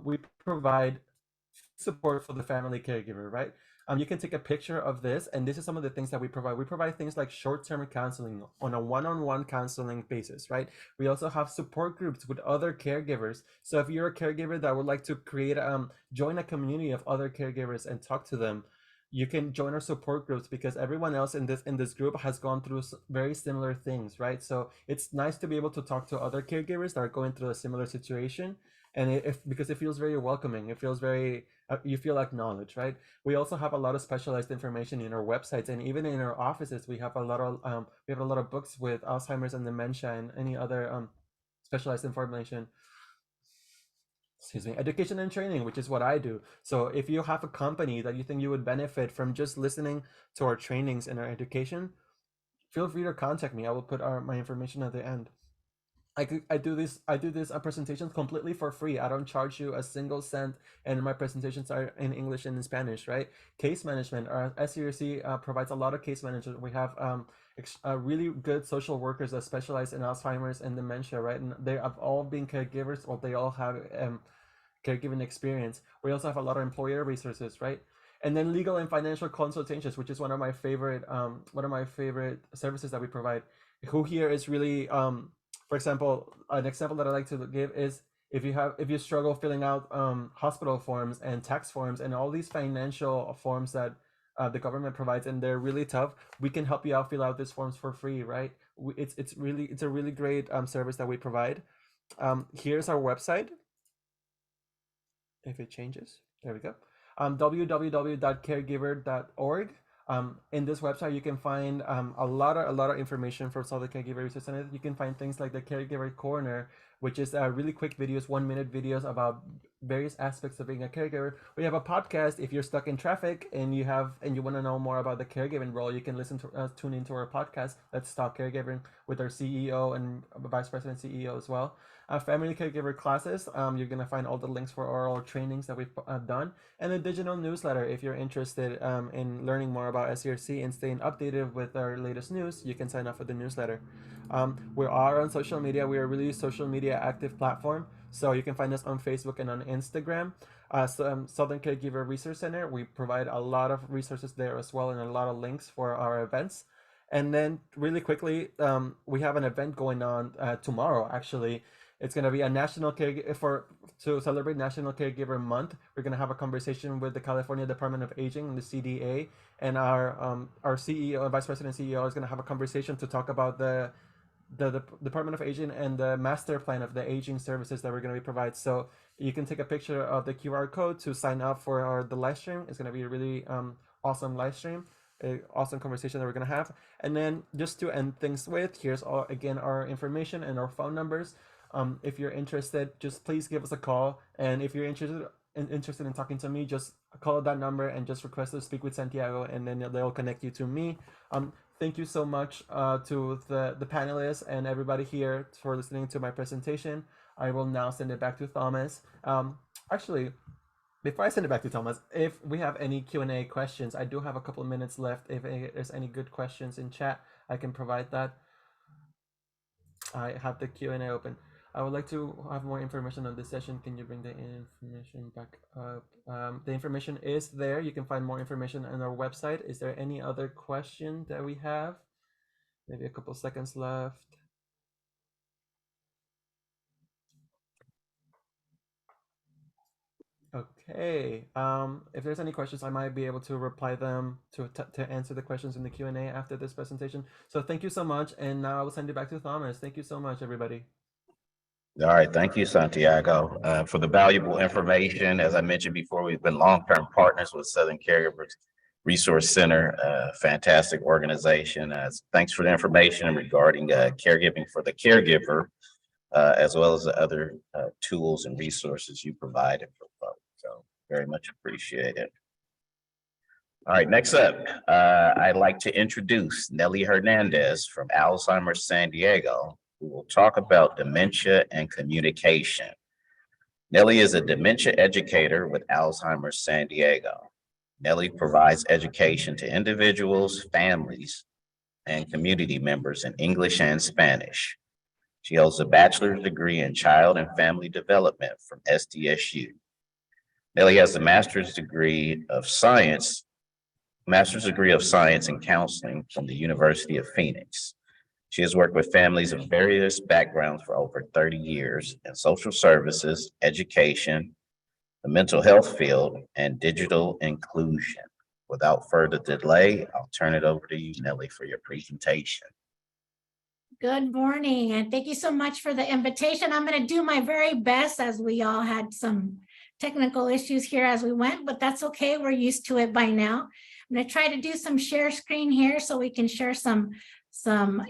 we provide support for the family caregiver, right? You can take a picture of this, and this is some of the things that we provide. We provide things like short-term counseling on a one-on-one counseling basis, right? We also have support groups with other caregivers. So if you're a caregiver that would like to join a community of other caregivers and talk to them, you can join our support groups because everyone else in this group has gone through very similar things, right? So it's nice to be able to talk to other caregivers that are going through a similar situation, and because it feels very welcoming. It feels very you feel acknowledged, right? We also have a lot of specialized information in our websites, and even in our offices we have a lot of books with Alzheimer's and dementia and any other specialized information. education and training, which is what I do. So if you have a company that you think you would benefit from just listening to our trainings and our education, feel free to contact me. I will put my information at the end. I do this presentations completely for free. I don't charge you a single cent, and my presentations are in English and in Spanish, right? Case management, our SCRC provides a lot of case management. We have really good social workers that specialize in Alzheimer's and dementia, right? And they have all been caregivers, or they all have caregiving experience. We also have a lot of employer resources, right? And then legal and financial consultations, which is one of my favorite services that we provide. Who here is really for example, an example that I like to give is if you struggle filling out hospital forms and tax forms and all these financial forms that the government provides, and they're really tough, we can help you out fill out these forms for free, right? It's a really great service that we provide. Here's our website. If it changes, there we go. www.caregiver.org. In this website, you can find a lot of information for Solid Caregiver Resource Center. You can find things like the Caregiver Corner, which is really quick videos, 1-minute videos about various aspects of being a caregiver. We have a podcast. If you're stuck in traffic and you want to know more about the caregiving role, you can tune into our podcast. Let's Talk Caregiving with our CEO and Vice President CEO as well. Family caregiver classes. You're gonna find all the links for our trainings that we've done, and a digital newsletter. If you're interested in learning more about SCRC and staying updated with our latest news, you can sign up for the newsletter. We are on social media. We are a really social media active platform, so you can find us on Facebook and on Instagram. Southern Caregiver Resource Center. We provide a lot of resources there as well, and a lot of links for our events. And then really quickly, we have an event going on tomorrow, actually. It's going to be a national to celebrate National Caregiver Month. We're going to have a conversation with the California Department of Aging and the CDA, and our CEO, Vice President CEO, is going to have a conversation to talk about the Department of Aging and the master plan of the aging services that we're going to provide. So you can take a picture of the QR code to sign up for the live stream. It's going to be a really awesome live stream. Awesome conversation that we're going to have. And then just to end things with, here's again our information and our phone numbers. If you're interested, just please give us a call. And if you're interested in talking to me, just call that number and just request to speak with Santiago, and then they'll connect you to me. Thank you so much to the panelists and everybody here for listening to my presentation. I will now send it back to Thomas. Actually, before I send it back to Thomas, if we have any Q&A questions, I do have a couple of minutes left. If there's any good questions in chat, I can provide that. I have the Q&A open. I would like to have more information on this session. Can you bring the information back up? The information is there. You can find more information on our website. Is there any other question that we have? Maybe a couple seconds left. Okay. If there's any questions, I might be able to reply them to answer the questions in the Q&A after this presentation. So thank you so much. And now I will send it back to Thomas. Thank you so much, everybody. All right, thank you, Santiago, for the valuable information. As I mentioned before, we've been long-term partners with Southern Caregiver Resource Center, a fantastic organization. Thanks for the information regarding caregiving for the caregiver, as well as the other tools and resources you provided for folks. So very much appreciated. All right, next up, I'd like to introduce Nelly Hernandez from Alzheimer's San Diego, who will talk about dementia and communication. Nelly is a dementia educator with Alzheimer's San Diego. Nelly provides education to individuals, families, and community members in English and Spanish. She holds a bachelor's degree in child and family development from SDSU. Nelly has a master's degree of science in counseling from the University of Phoenix. She has worked with families of various backgrounds for over 30 years in social services, education, the mental health field, and digital inclusion. Without further delay, I'll turn it over to you, Nelly, for your presentation. Good morning, and thank you so much for the invitation. I'm going to do my very best, as we all had some technical issues here as we went, but that's okay. We're used to it by now. I'm going to try to do some share screen here so we can share some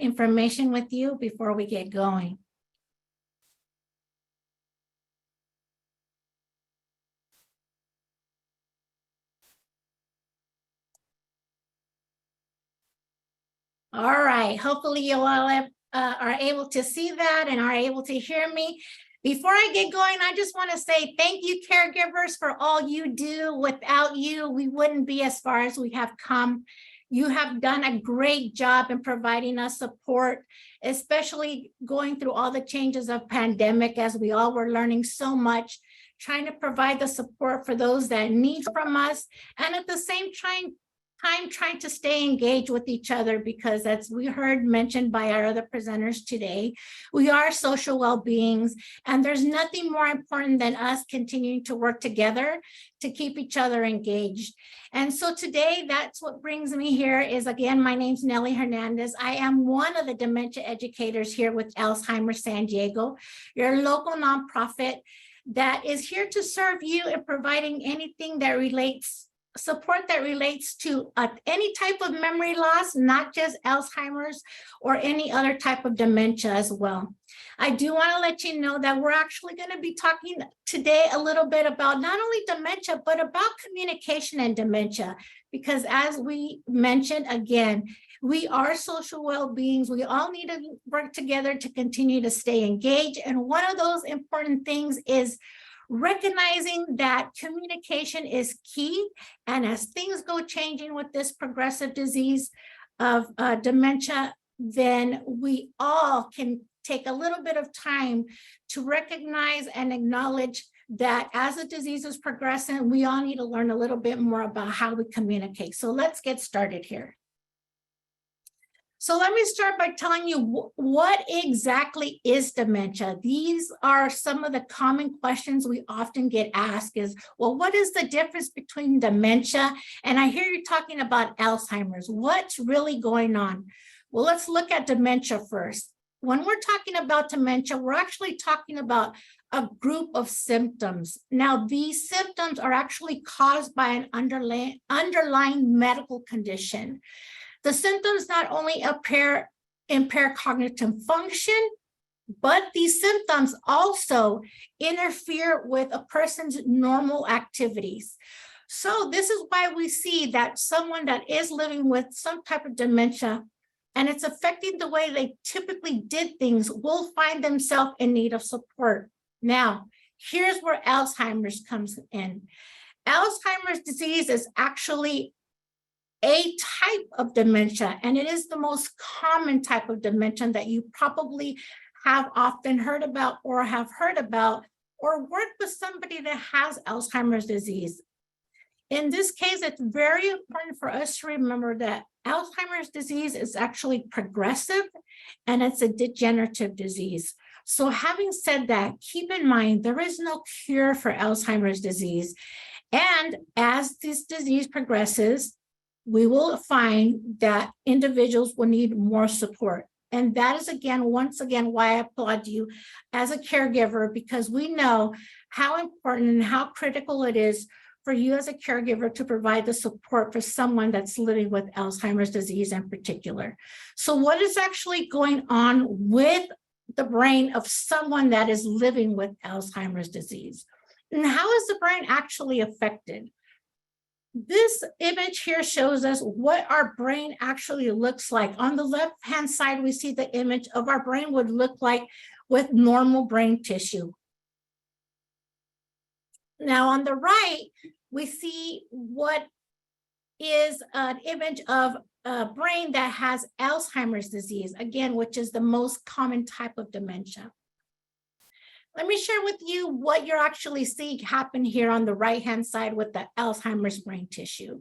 information with you before we get going. All right, hopefully you all are able to see that and are able to hear me. Before I get going, I just want to say thank you, caregivers, for all you do. Without you, we wouldn't be as far as we have come. You have done a great job in providing us support, especially going through all the changes of pandemic, as we all were learning so much, trying to provide the support for those that need from us, and at the same time trying to stay engaged with each other, because as we heard mentioned by our other presenters today, we are social well-beings, and there's nothing more important than us continuing to work together to keep each other engaged. And so today, that's what brings me here is, again, my name's Nelly Hernandez. I am one of the dementia educators here with Alzheimer's San Diego, your local nonprofit that is here to serve you in providing anything that relates support that relates to any type of memory loss, not just Alzheimer's or any other type of dementia as well. I do want to let you know that we're actually going to be talking today a little bit about not only dementia, but about communication and dementia, because as we mentioned, again, we are social well-beings. We all need to work together to continue to stay engaged. And one of those important things is recognizing that communication is key. And as things go changing with this progressive disease of dementia, then we all can take a little bit of time to recognize and acknowledge that as the disease is progressing, we all need to learn a little bit more about how we communicate. So let's get started here. So let me start by telling you what exactly is dementia. These are some of the common questions we often get asked is, well, what is the difference between dementia? And I hear you talking about Alzheimer's. What's really going on? Well, let's look at dementia first. When we're talking about dementia, we're actually talking about a group of symptoms. Now, these symptoms are actually caused by an underlying medical condition. The symptoms not only impair cognitive function, but these symptoms also interfere with a person's normal activities. So this is why we see that someone that is living with some type of dementia and it's affecting the way they typically did things will find themselves in need of support. Now, here's where Alzheimer's comes in. Alzheimer's disease is actually a type of dementia, and it is the most common type of dementia that you probably have often heard about or have heard about or worked with somebody that has Alzheimer's disease. In this case, it's very important for us to remember that Alzheimer's disease is actually progressive and it's a degenerative disease. So having said that, keep in mind, there is no cure for Alzheimer's disease. And as this disease progresses, we will find that individuals will need more support. And that is, again, once again, why I applaud you as a caregiver, because we know how important and how critical it is for you as a caregiver to provide the support for someone that's living with Alzheimer's disease in particular. So what is actually going on with the brain of someone that is living with Alzheimer's disease? And how is the brain actually affected? This image here shows us what our brain actually looks like. On the left-hand side, we see the image of our brain would look like with normal brain tissue. Now, on the right, we see what is an image of a brain that has Alzheimer's disease, again, which is the most common type of dementia. Let me share with you what you're actually seeing happen here on the right-hand side with the Alzheimer's brain tissue.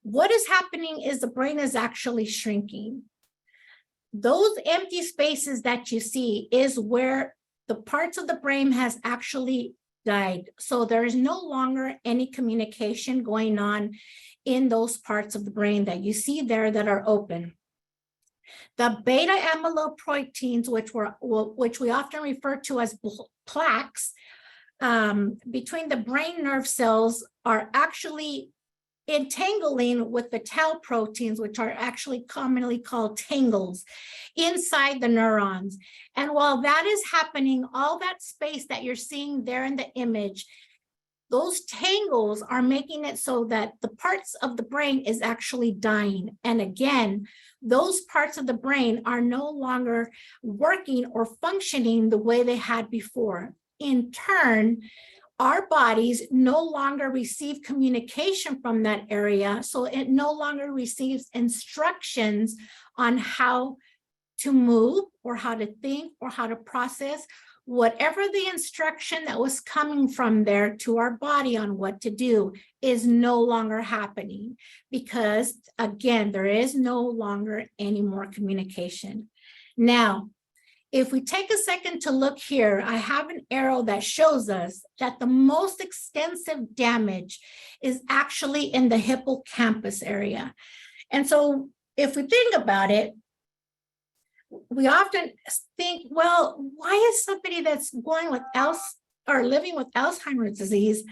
What is happening is the brain is actually shrinking. Those empty spaces that you see is where the parts of the brain has actually died. So there is no longer any communication going on in those parts of the brain that you see there that are open. The beta amyloid proteins, which we often refer to as plaques, between the brain nerve cells are actually entangling with the tau proteins, which are actually commonly called tangles, inside the neurons. And while that is happening, all that space that you're seeing there in the image those tangles are making it so that the parts of the brain is actually dying. And again, those parts of the brain are no longer working or functioning the way they had before. In turn, our bodies no longer receive communication from that area, so it no longer receives instructions on how to move or how to think or how to process whatever the instruction that was coming from there to our body on what to do is no longer happening, because again, there is no longer any more communication. Now, if we take a second to look here, I have an arrow that shows us that the most extensive damage is actually in the hippocampus area. And so if we think about it, we often think, well, why is somebody that's going with living with Alzheimer's disease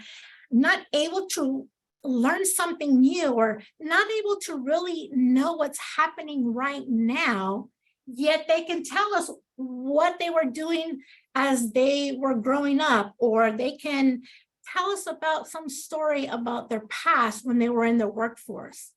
not able to learn something new or not able to really know what's happening right now, yet they can tell us what they were doing as they were growing up, or they can tell us about some story about their past when they were in the workforce.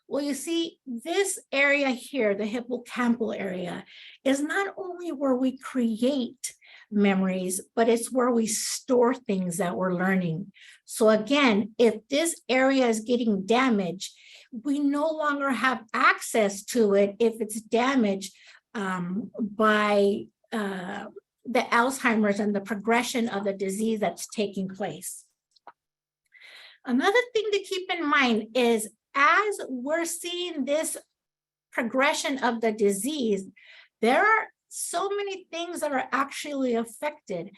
Well, you see, this area here, the hippocampal area, is not only where we create memories, but it's where we store things that we're learning. So again, if this area is getting damaged, we no longer have access to it if it's damaged by the Alzheimer's and the progression of the disease that's taking place. Another thing to keep in mind is, as we're seeing this progression of the disease, there are so many things that are actually affected.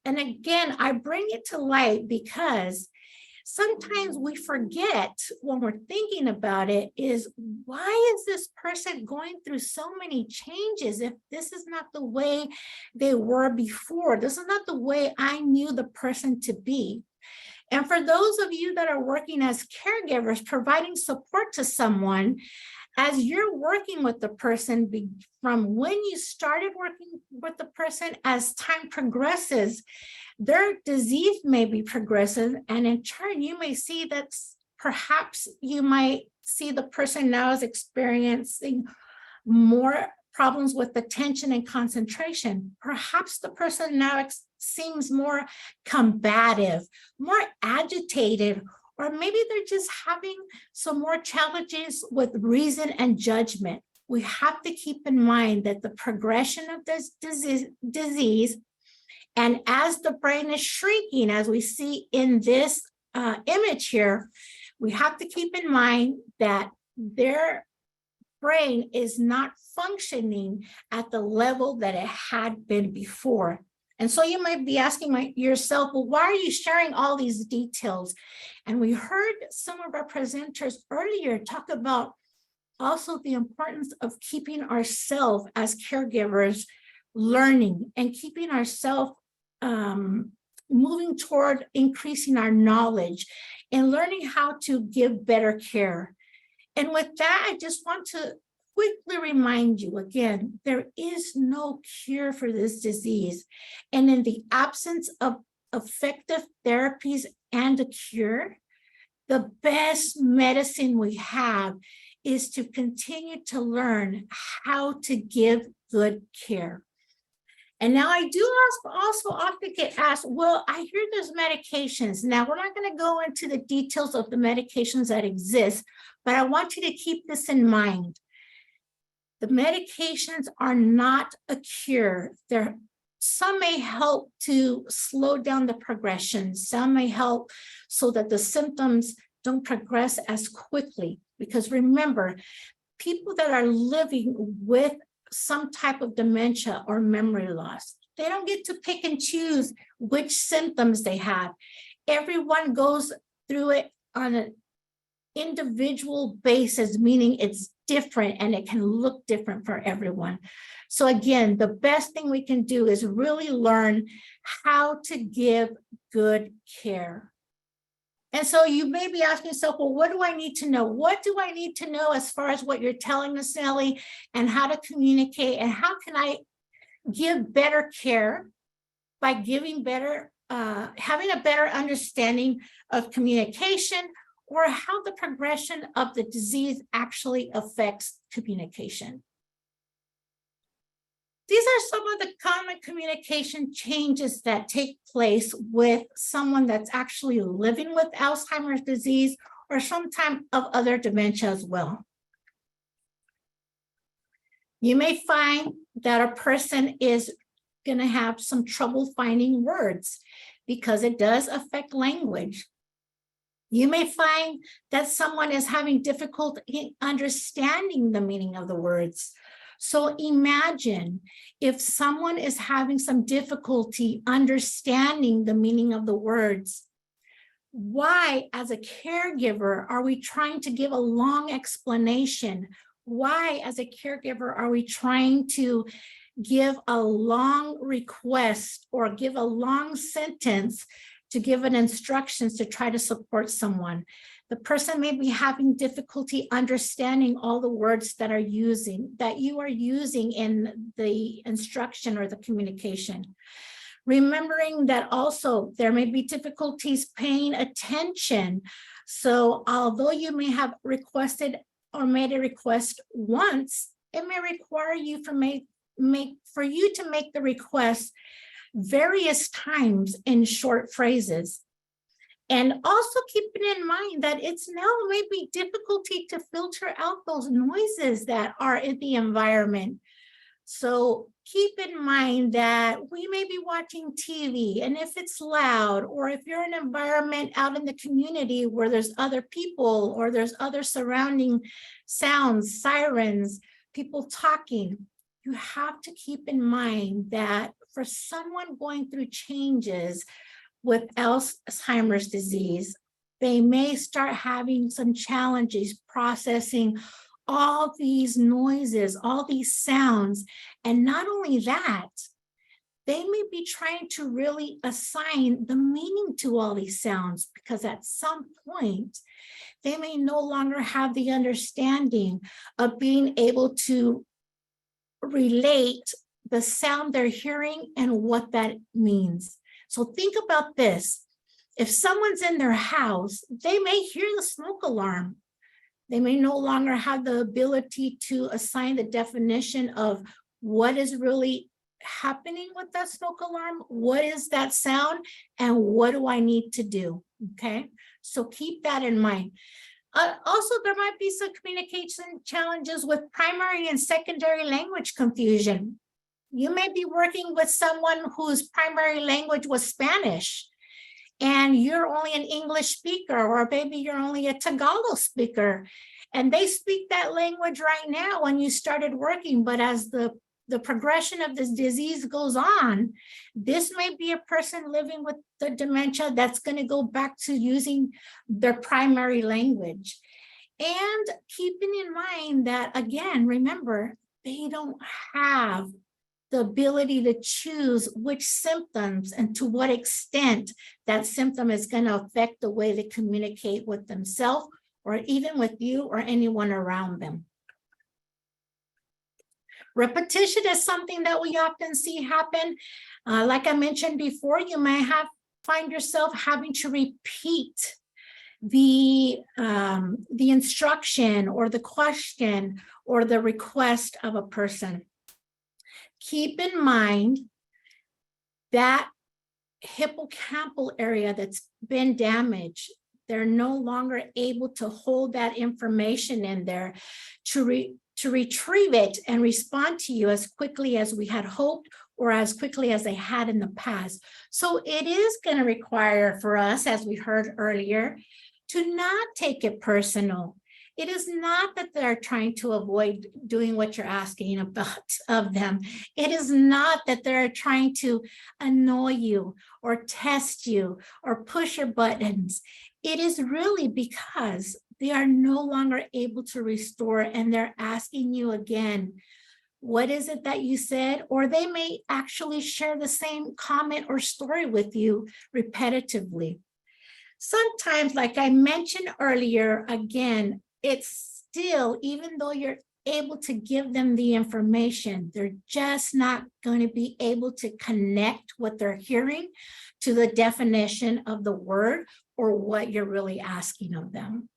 And again, I bring it to light because sometimes we forget when we're thinking about it is, why is this person going through so many changes if this is not the way they were before? This is not the way I knew the person to be. And for those of you that are working as caregivers, providing support to someone, as you're working with the person, from when you started working with the person, as time progresses, their disease may be progressive. And in turn, you may see that perhaps you might see the person now is experiencing more problems with attention and concentration. Perhaps the person now seems more combative, more agitated, or maybe they're just having some more challenges with reason and judgment. We have to keep in mind that the progression of this disease, and as the brain is shrinking, as we see in this image here, we have to keep in mind that their brain is not functioning at the level that it had been before. And so you might be asking yourself, well, why are you sharing all these details? And we heard some of our presenters earlier talk about also the importance of keeping ourselves as caregivers learning and keeping ourselves moving toward increasing our knowledge and learning how to give better care. And with that, I just want to quickly remind you again, there is no cure for this disease. And in the absence of effective therapies and a cure, the best medicine we have is to continue to learn how to give good care. And now I do also often get asked, well, I hear there's medications. Now, we're not going to go into the details of the medications that exist, but I want you to keep this in mind. The medications are not a cure. Some may help to slow down the progression. Some may help so that the symptoms don't progress as quickly. Because remember, people that are living with some type of dementia or memory loss, they don't get to pick and choose which symptoms they have. Everyone goes through it on an individual basis, meaning it's different and it can look different for everyone. So again, the best thing we can do is really learn how to give good care. And so you may be asking yourself, well, what do I need to know? What do I need to know as far as what you're telling us, Nellie, and how to communicate, and how can I give better care by giving better having a better understanding of communication or how the progression of the disease actually affects communication. These are some of the common communication changes that take place with someone that's actually living with Alzheimer's disease or some type of other dementia as well. You may find that a person is going to have some trouble finding words because it does affect language. You may find that someone is having difficulty in understanding the meaning of the words. So imagine if someone is having some difficulty understanding the meaning of the words. Why, as a caregiver, are we trying to give a long explanation? Why, as a caregiver, are we trying to give a long request or give a long sentence to give an instructions to try to support someone? The person may be having difficulty understanding all the words that you are using in the instruction or the communication. Remembering that also there may be difficulties paying attention. So although you may have requested or made a request once, it may require you for you to make the request various times in short phrases. And also keeping in mind that it's now maybe difficulty to filter out those noises that are in the environment. So keep in mind that we may be watching TV, and if it's loud, or if you're in an environment out in the community where there's other people or there's other surrounding sounds, sirens, people talking, you have to keep in mind that for someone going through changes with Alzheimer's disease, they may start having some challenges processing all these noises, all these sounds. And not only that, they may be trying to really assign the meaning to all these sounds, because at some point, they may no longer have the understanding of being able to relate the sound they're hearing and what that means. So think about this. If someone's in their house, they may hear the smoke alarm. They may no longer have the ability to assign the definition of what is really happening with that smoke alarm, what is that sound, and what do I need to do, okay? So keep that in mind. Also, there might be some communication challenges with primary and secondary language confusion. You may be working with someone whose primary language was Spanish, and you're only an English speaker, or maybe you're only a Tagalog speaker, and they speak that language right now when you started working, but as the progression of this disease goes on, this may be a person living with the dementia that's going to go back to using their primary language. And keeping in mind that, again, remember, they don't have the ability to choose which symptoms and to what extent that symptom is going to affect the way they communicate with themselves or even with you or anyone around them. Repetition is something that we often see happen. Like I mentioned before, you may find yourself having to repeat the instruction or the question or the request of a person. Keep in mind that hippocampal area that's been damaged, they're no longer able to hold that information in there to retrieve it and respond to you as quickly as we had hoped or as quickly as they had in the past. So it is going to require for us, as we heard earlier, to not take it personal. It is not that they're trying to avoid doing what you're asking about of them. It is not that they're trying to annoy you or test you or push your buttons. It is really because they are no longer able to restore, and they're asking you again, what is it that you said? Or they may actually share the same comment or story with you repetitively. Sometimes, like I mentioned earlier, again, it's still, even though able to give them the information. They're just not going to be able to connect what they're hearing to the definition of the word or what you're really asking of them.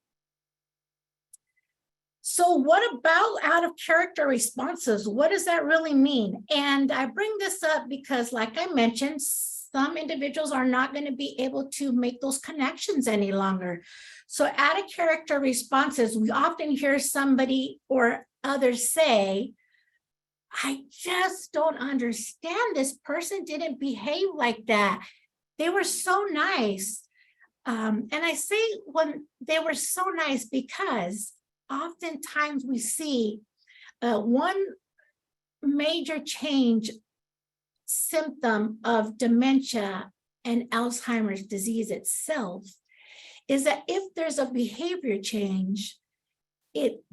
So what about out of character responses? What does that really mean? And I bring this up because, like I mentioned, some individuals are not going to be able to make those connections any longer. So out of character responses, we often hear somebody or others say, I just don't understand. This person didn't behave like that. They were so nice. And I say when they were so nice because oftentimes we see one major change symptom of dementia and Alzheimer's disease itself is that if there's a behavior change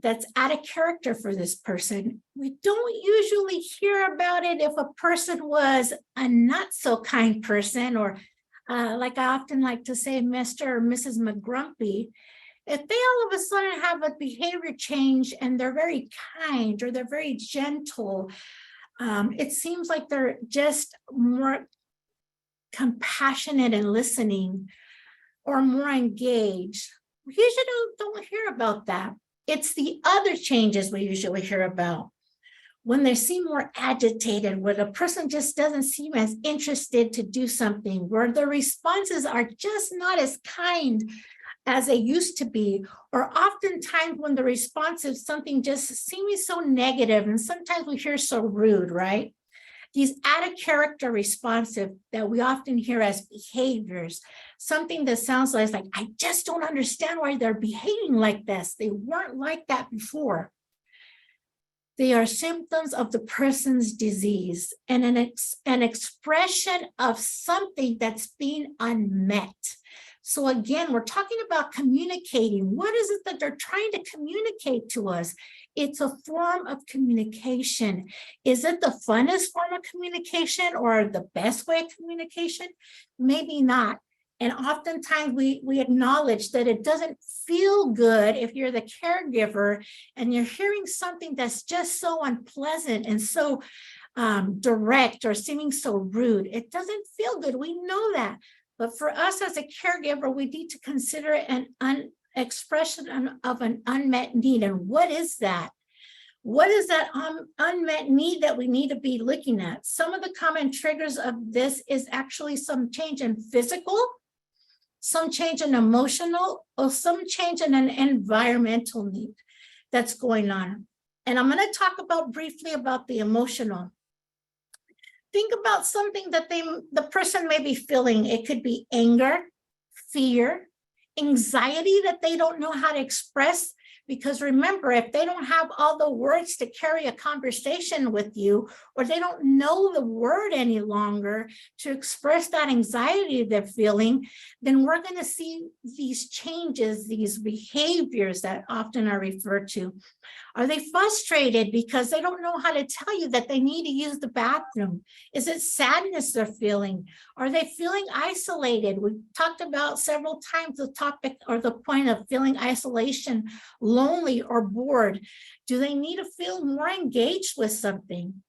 that's out of character for this person, we don't usually hear about it if a person was a not so kind person, or like I often like to say, Mr. or Mrs. McGrumpy. If they all of a sudden have a behavior change and they're very kind or they're very gentle, it seems like they're just more compassionate and listening or more engaged. We usually don't hear about that. It's the other changes we usually hear about. When they seem more agitated, where the person just doesn't seem as interested to do something, where the responses are just not as kind as they used to be, or oftentimes when the response is something just seeming so negative, and sometimes we hear so rude, right? These out of character responsive that we often hear as behaviors, something that sounds like, I just don't understand why they're behaving like this. They weren't like that before. They are symptoms of the person's disease and an expression of something that's being unmet. So again, we're talking about communicating. What is it that they're trying to communicate to us? It's a form of communication. Is it the funnest form of communication or the best way of communication? Maybe not. And oftentimes we acknowledge that it doesn't feel good if you're the caregiver and you're hearing something that's just so unpleasant and so direct or seeming so rude. It doesn't feel good. We know that. But for us as a caregiver, we need to consider an expression of an unmet need. And what is that? What is that unmet need that we need to be looking at? Some of the common triggers of this is actually some change in physical, some change in emotional, or some change in an environmental need that's going on. And I'm going to talk briefly about the emotional. Think about something that the person may be feeling. It could be anger, fear, anxiety that they don't know how to express. Because remember, if they don't have all the words to carry a conversation with you, or they don't know the word any longer to express that anxiety they're feeling, then we're going to see these changes, these behaviors that often are referred to. Are they frustrated because they don't know how to tell you that they need to use the bathroom? Is it sadness they're feeling? Are they feeling isolated? We've talked about several times the topic or the point of feeling isolation, lonely or bored. Do they need to feel more engaged with something?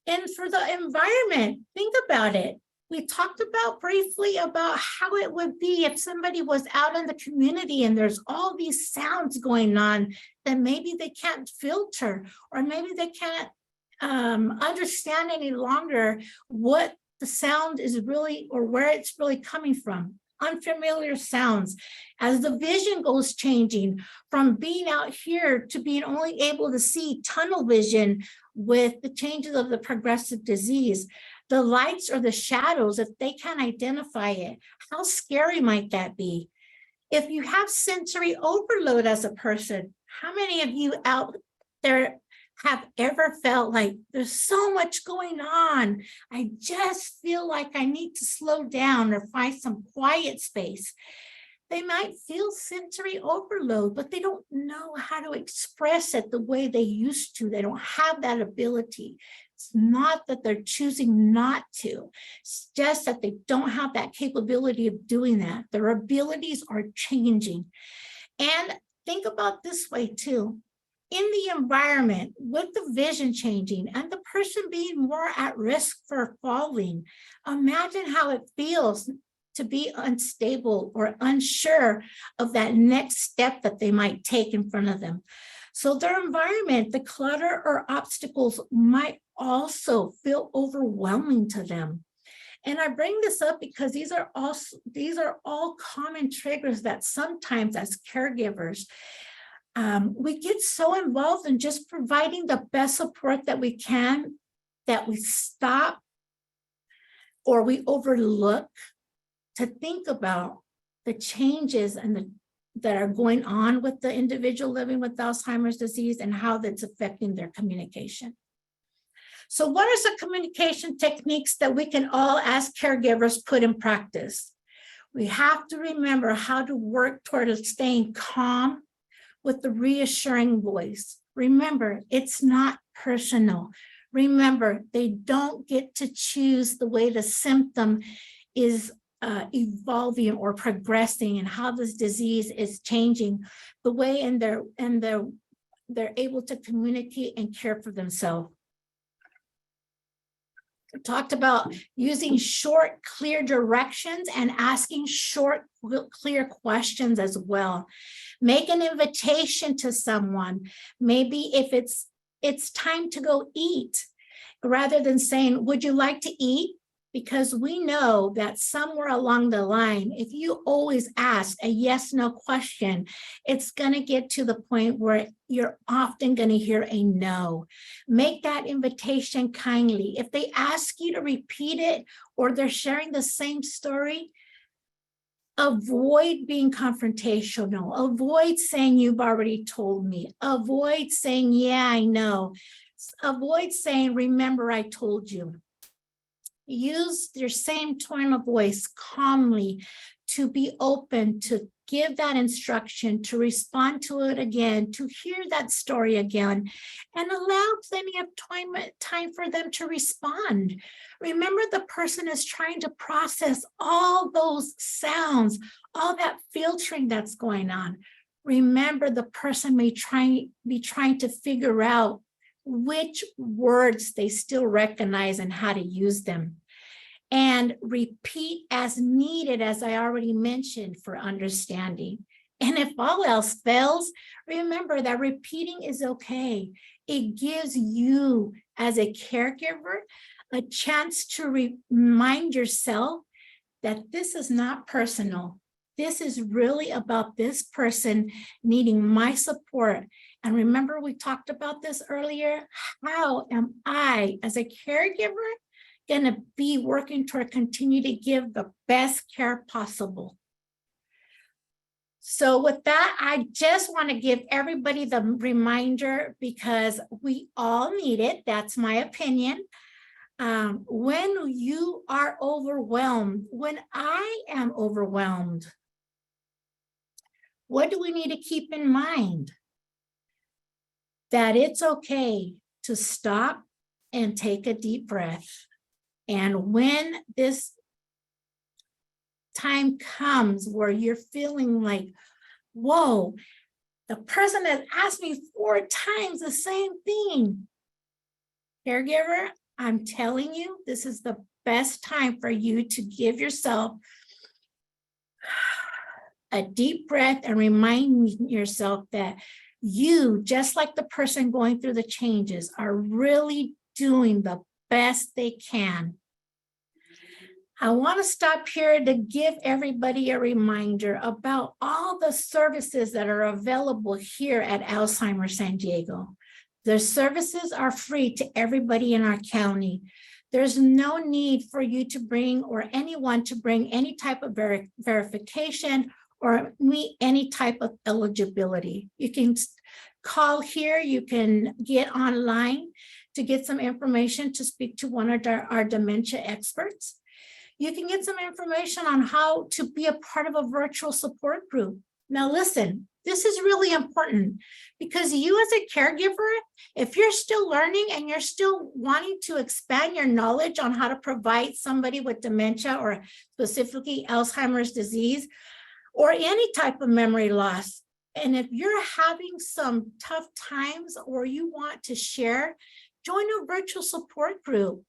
And for the environment, think about it. We talked about briefly about how it would be if somebody was out in the community and there's all these sounds going on that maybe they can't filter, or maybe they can't understand any longer what the sound is really, or where it's really coming from. Unfamiliar sounds. As the vision goes changing from being out here to being only able to see tunnel vision with the changes of the progressive disease, the lights or the shadows, if they can't identify it, how scary might that be? If you have sensory overload as a person, how many of you out there have ever felt like there's so much going on? I just feel like I need to slow down or find some quiet space. They might feel sensory overload, but they don't know how to express it the way they used to. They don't have that ability. It's not that they're choosing not to. It's just that they don't have that capability of doing that. Their abilities are changing. And think about this way too. in the environment with the vision changing and the person being more at risk for falling, imagine how it feels to be unstable or unsure of that next step that they might take in front of them. So their environment, the clutter or obstacles might also feel overwhelming to them. And I bring this up because these are all common triggers that sometimes as caregivers, we get so involved in just providing the best support that we can, that we stop or we overlook to think about the changes and that are going on with the individual living with Alzheimer's disease and how that's affecting their communication. So what are some communication techniques that we can all as caregivers put in practice? We have to remember how to work toward staying calm with the reassuring voice. Remember, it's not personal. Remember, they don't get to choose the way the symptom is evolving or progressing and how this disease is changing the way they're able to communicate and care for themselves. We talked about using short, clear directions and asking short, clear questions as well. Make an invitation to someone. Maybe if it's time to go eat, rather than saying, would you like to eat? Because we know that somewhere along the line, if you always ask a yes, no question, it's going to get to the point where you're often going to hear a no. Make that invitation kindly. If they ask you to repeat it or they're sharing the same story, avoid being confrontational. Avoid saying you've already told me. Avoid saying, yeah, I know. Avoid saying, remember, I told you. Use your same tone of voice calmly to be open to give that instruction, to respond to it again, to hear that story again, and allow plenty of time for them to respond. Remember, the person is trying to process all those sounds, all that filtering that's going on. Remember, the person may be trying to figure out which words they still recognize and how to use them. And repeat as needed, as I already mentioned, for understanding. And if all else fails, remember that repeating is okay. It gives you, as a caregiver, a chance to remind yourself that this is not personal. This is really about this person needing my support. And remember, we talked about this earlier. How am I, as a caregiver, going to be working toward continue to give the best care possible? So with that, I just want to give everybody the reminder, because we all need it. That's my opinion. When you are overwhelmed, when I am overwhelmed, what do we need to keep in mind? That it's okay to stop and take a deep breath. And when this time comes where you're feeling like, whoa, the person has asked me 4 times the same thing. Caregiver, I'm telling you, this is the best time for you to give yourself a deep breath and remind yourself that you, just like the person going through the changes, are really doing the best they can. I want to stop here to give everybody a reminder about all the services that are available here at Alzheimer's San Diego. The services are free to everybody in our county. There's no need for you to bring, or anyone to bring, any type of verification or meet any type of eligibility. You can call here, you can get online to get some information to speak to one of our dementia experts. You can get some information on how to be a part of a virtual support group. Now listen, this is really important, because you as a caregiver, if you're still learning and you're still wanting to expand your knowledge on how to provide somebody with dementia, or specifically Alzheimer's disease, or any type of memory loss, And if you're having some tough times or you want to share, join a virtual support group.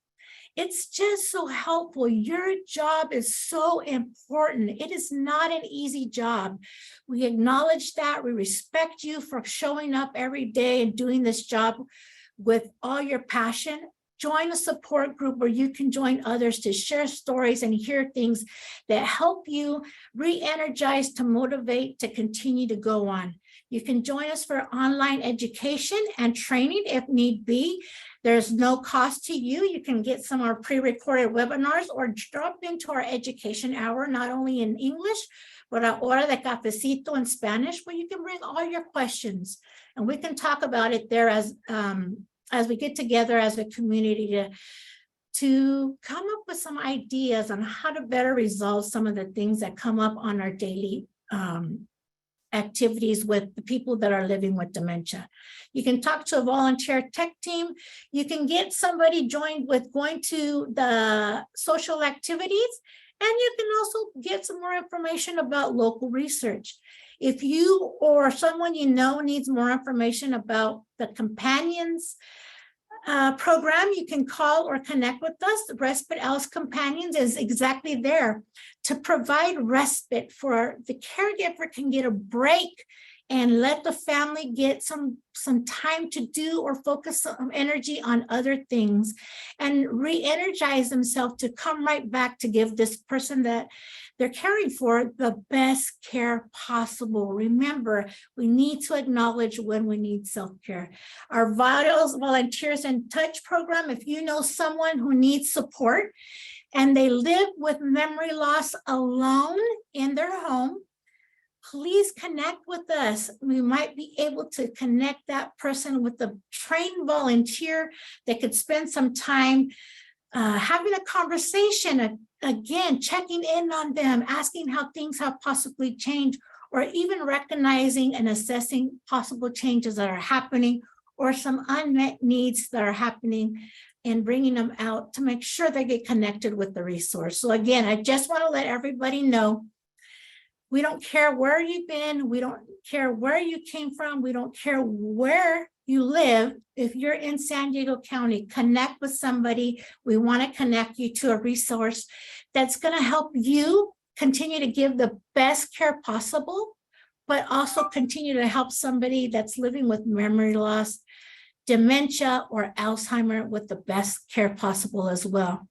It's just so helpful. Your job is so important. It is not an easy job. We acknowledge that. We respect you for showing up every day and doing this job with all your passion. Join a support group where you can join others to share stories and hear things that help you re-energize, to motivate, to continue to go on. You can join us for online education and training if need be. There's no cost to you. You can get some of our pre-recorded webinars or drop into our education hour, not only in English, but our hora de cafecito in Spanish, where you can bring all your questions and we can talk about it there as we get together as a community to come up with some ideas on how to better resolve some of the things that come up on our daily activities with the people that are living with dementia. You can talk to a volunteer tech team. You can get somebody joined with going to the social activities, and you can also get some more information about local research. If you or someone you know needs more information about the Companions program, you can call or connect with us. The Respite Else Companions is exactly there to provide respite for the caregiver can get a break and let the family get some time to do or focus some energy on other things and re-energize themselves to come right back to give this person that they're caring for the best care possible. Remember, we need to acknowledge when we need self-care. Our Vitals Volunteers in Touch program, if you know someone who needs support and they live with memory loss alone in their home, please connect with us. We might be able to connect that person with a trained volunteer that could spend some time having a conversation, again, checking in on them, asking how things have possibly changed, or even recognizing and assessing possible changes that are happening or some unmet needs that are happening and bringing them out to make sure they get connected with the resource. So again, I just want to let everybody know, we don't care where you've been. We don't care where you came from. We don't care where you live. If you're in San Diego County, connect with somebody. We want to connect you to a resource that's going to help you continue to give the best care possible, but also continue to help somebody that's living with memory loss, dementia, or Alzheimer with the best care possible as well.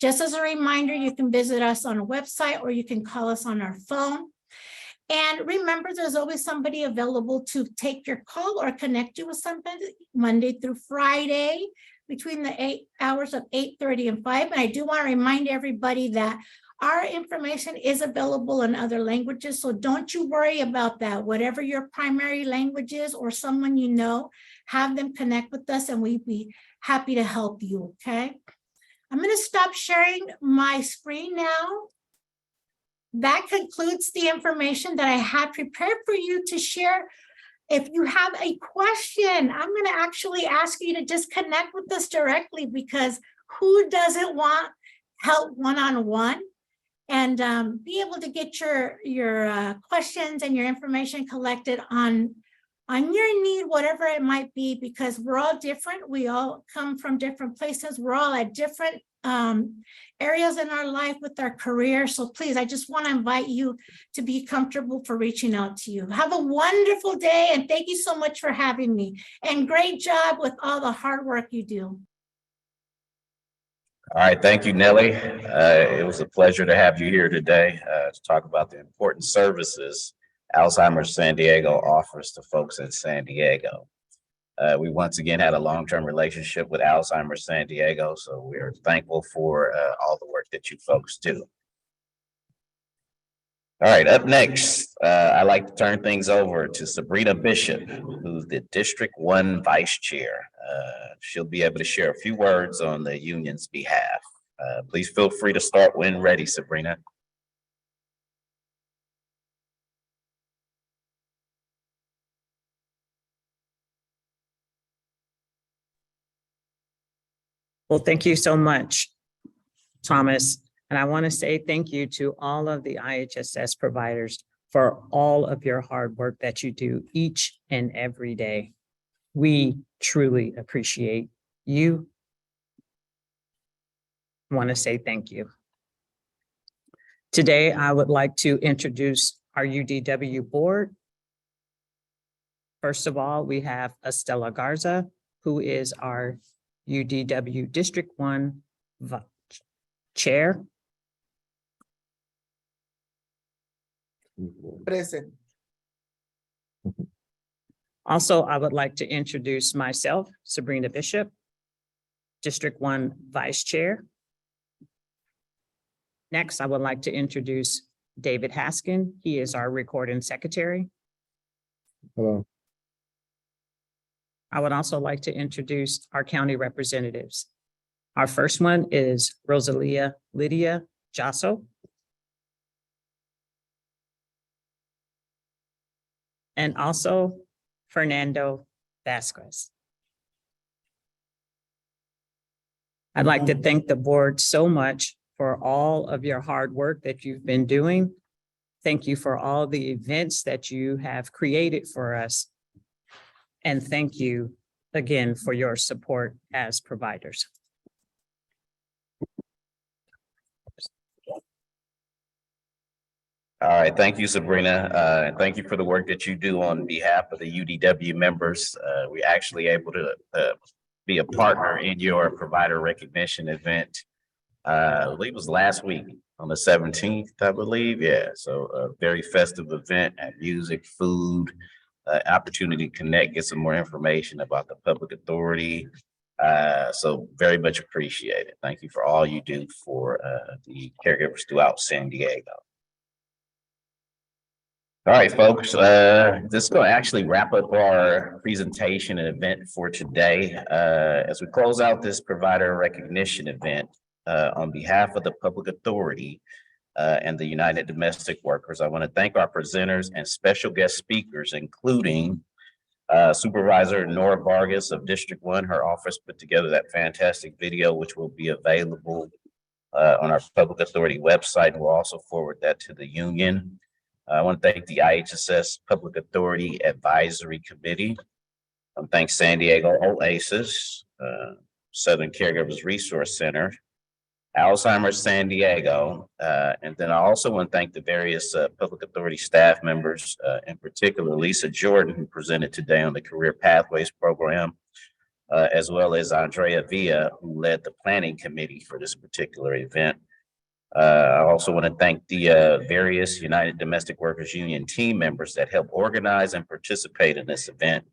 Just as a reminder, you can visit us on a website or you can call us on our phone. And remember, there's always somebody available to take your call or connect you with somebody Monday through Friday between the hours of 8:30 and 5. And I do want to remind everybody that our information is available in other languages. So don't you worry about that. Whatever your primary language is or someone you know, have them connect with us and we'd be happy to help you, okay? I'm going to stop sharing my screen now. That concludes the information that I had prepared for you to share. If you have a question, I'm going to actually ask you to just connect with us directly, because who doesn't want help one-on-one and be able to get your questions and your information collected on your need, whatever it might be, because we're all different. We all come from different places. We're all at different areas in our life with our career. So please, I just want to invite you to be comfortable for reaching out to you. Have a wonderful day. And thank you so much for having me. And great job with all the hard work you do. All right, thank you, Nellie. It was a pleasure to have you here today to talk about the important services Alzheimer's San Diego offers to folks in San Diego. We once again had a long-term relationship with Alzheimer's San Diego, so we are thankful for all the work that you folks do. All right, up next, I'd like to turn things over to Sabrina Bishop, who's the District 1 Vice Chair. She'll be able to share a few words on the union's behalf. Please feel free to start when ready, Sabrina. Well, thank you so much, Thomas. And I want to say thank you to all of the IHSS providers for all of your hard work that you do each and every day. We truly appreciate you. I want to say thank you. Today, I would like to introduce our UDW board. First of all, we have Estella Garza, who is our UDW District 1 Chair. Present. Also, I would like to introduce myself, Sabrina Bishop, District 1 Vice Chair. Next, I would like to introduce David Haskin. He is our Recording Secretary. Hello. I would also like to introduce our county representatives. Our first one is Rosalia Lydia Jasso. And also Fernando Vasquez. I'd like to thank the board so much for all of your hard work that you've been doing. Thank you for all the events that you have created for us. And thank you again for your support as providers. All right, thank you, Sabrina. And thank you for the work that you do on behalf of the UDW members. We're actually able to be a partner in your provider recognition event. I believe it was last week on the 17th, I believe. Yeah, so a very festive event and music, food, opportunity to connect, get some more information about the public authority. So very much appreciated. Thank you for all you do for the caregivers throughout San Diego. All right, folks, this is going to actually wrap up our presentation and event for today. As we close out this provider recognition event, on behalf of the public authority and the United Domestic Workers, I want to thank our presenters and special guest speakers, including Supervisor Nora Vargas of District 1. Her office put together that fantastic video, which will be available on our public authority website. We'll also forward that to the union. I want to thank the IHSS Public Authority Advisory Committee. Thanks San Diego OASIS, Southern Caregivers Resource Center, Alzheimer's San Diego, and then I also want to thank the various public authority staff members, in particular Lisa Jordan, who presented today on the Career Pathways program, as well as Andrea Villa, who led the planning committee for this particular event. I also want to thank the various United Domestic Workers Union team members that helped organize and participate in this event.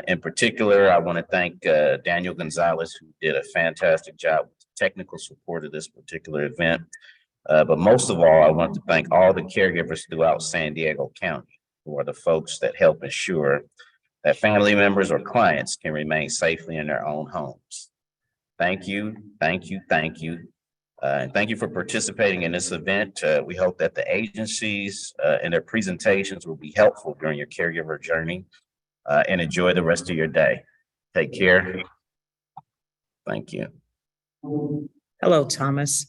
In particular, I want to thank Daniel Gonzalez, who did a fantastic job with technical support of this particular event. But most of all, I want to thank all the caregivers throughout San Diego County, who are the folks that help ensure that family members or clients can remain safely in their own homes. Thank you, thank you, thank you. And thank you for participating in this event. We hope that the agencies and their presentations will be helpful during your caregiver journey, and enjoy the rest of your day. Take care. Thank you. Hello, Thomas.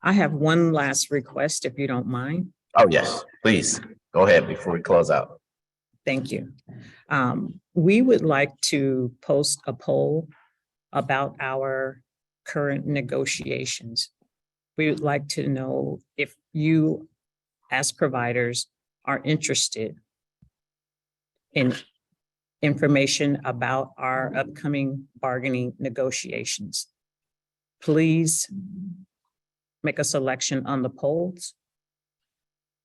I have one last request, if you don't mind. Oh, yes, please. Go ahead before we close out. Thank you. We would like to post a poll about our current negotiations. We would like to know if you, as providers, are interested in information about our upcoming bargaining negotiations. Please make a selection on the polls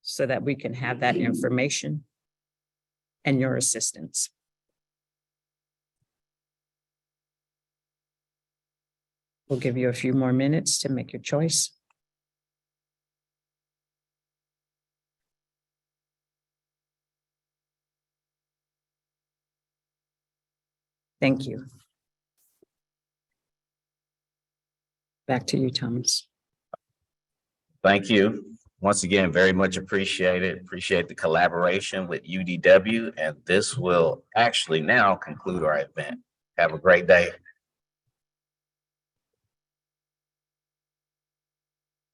so that we can have that information and your assistance. We'll give you a few more minutes to make your choice. Thank you. Back to you, Thomas. Thank you. Once again, very much appreciated. Appreciate the collaboration with UDW, and this will actually now conclude our event. Have a great day.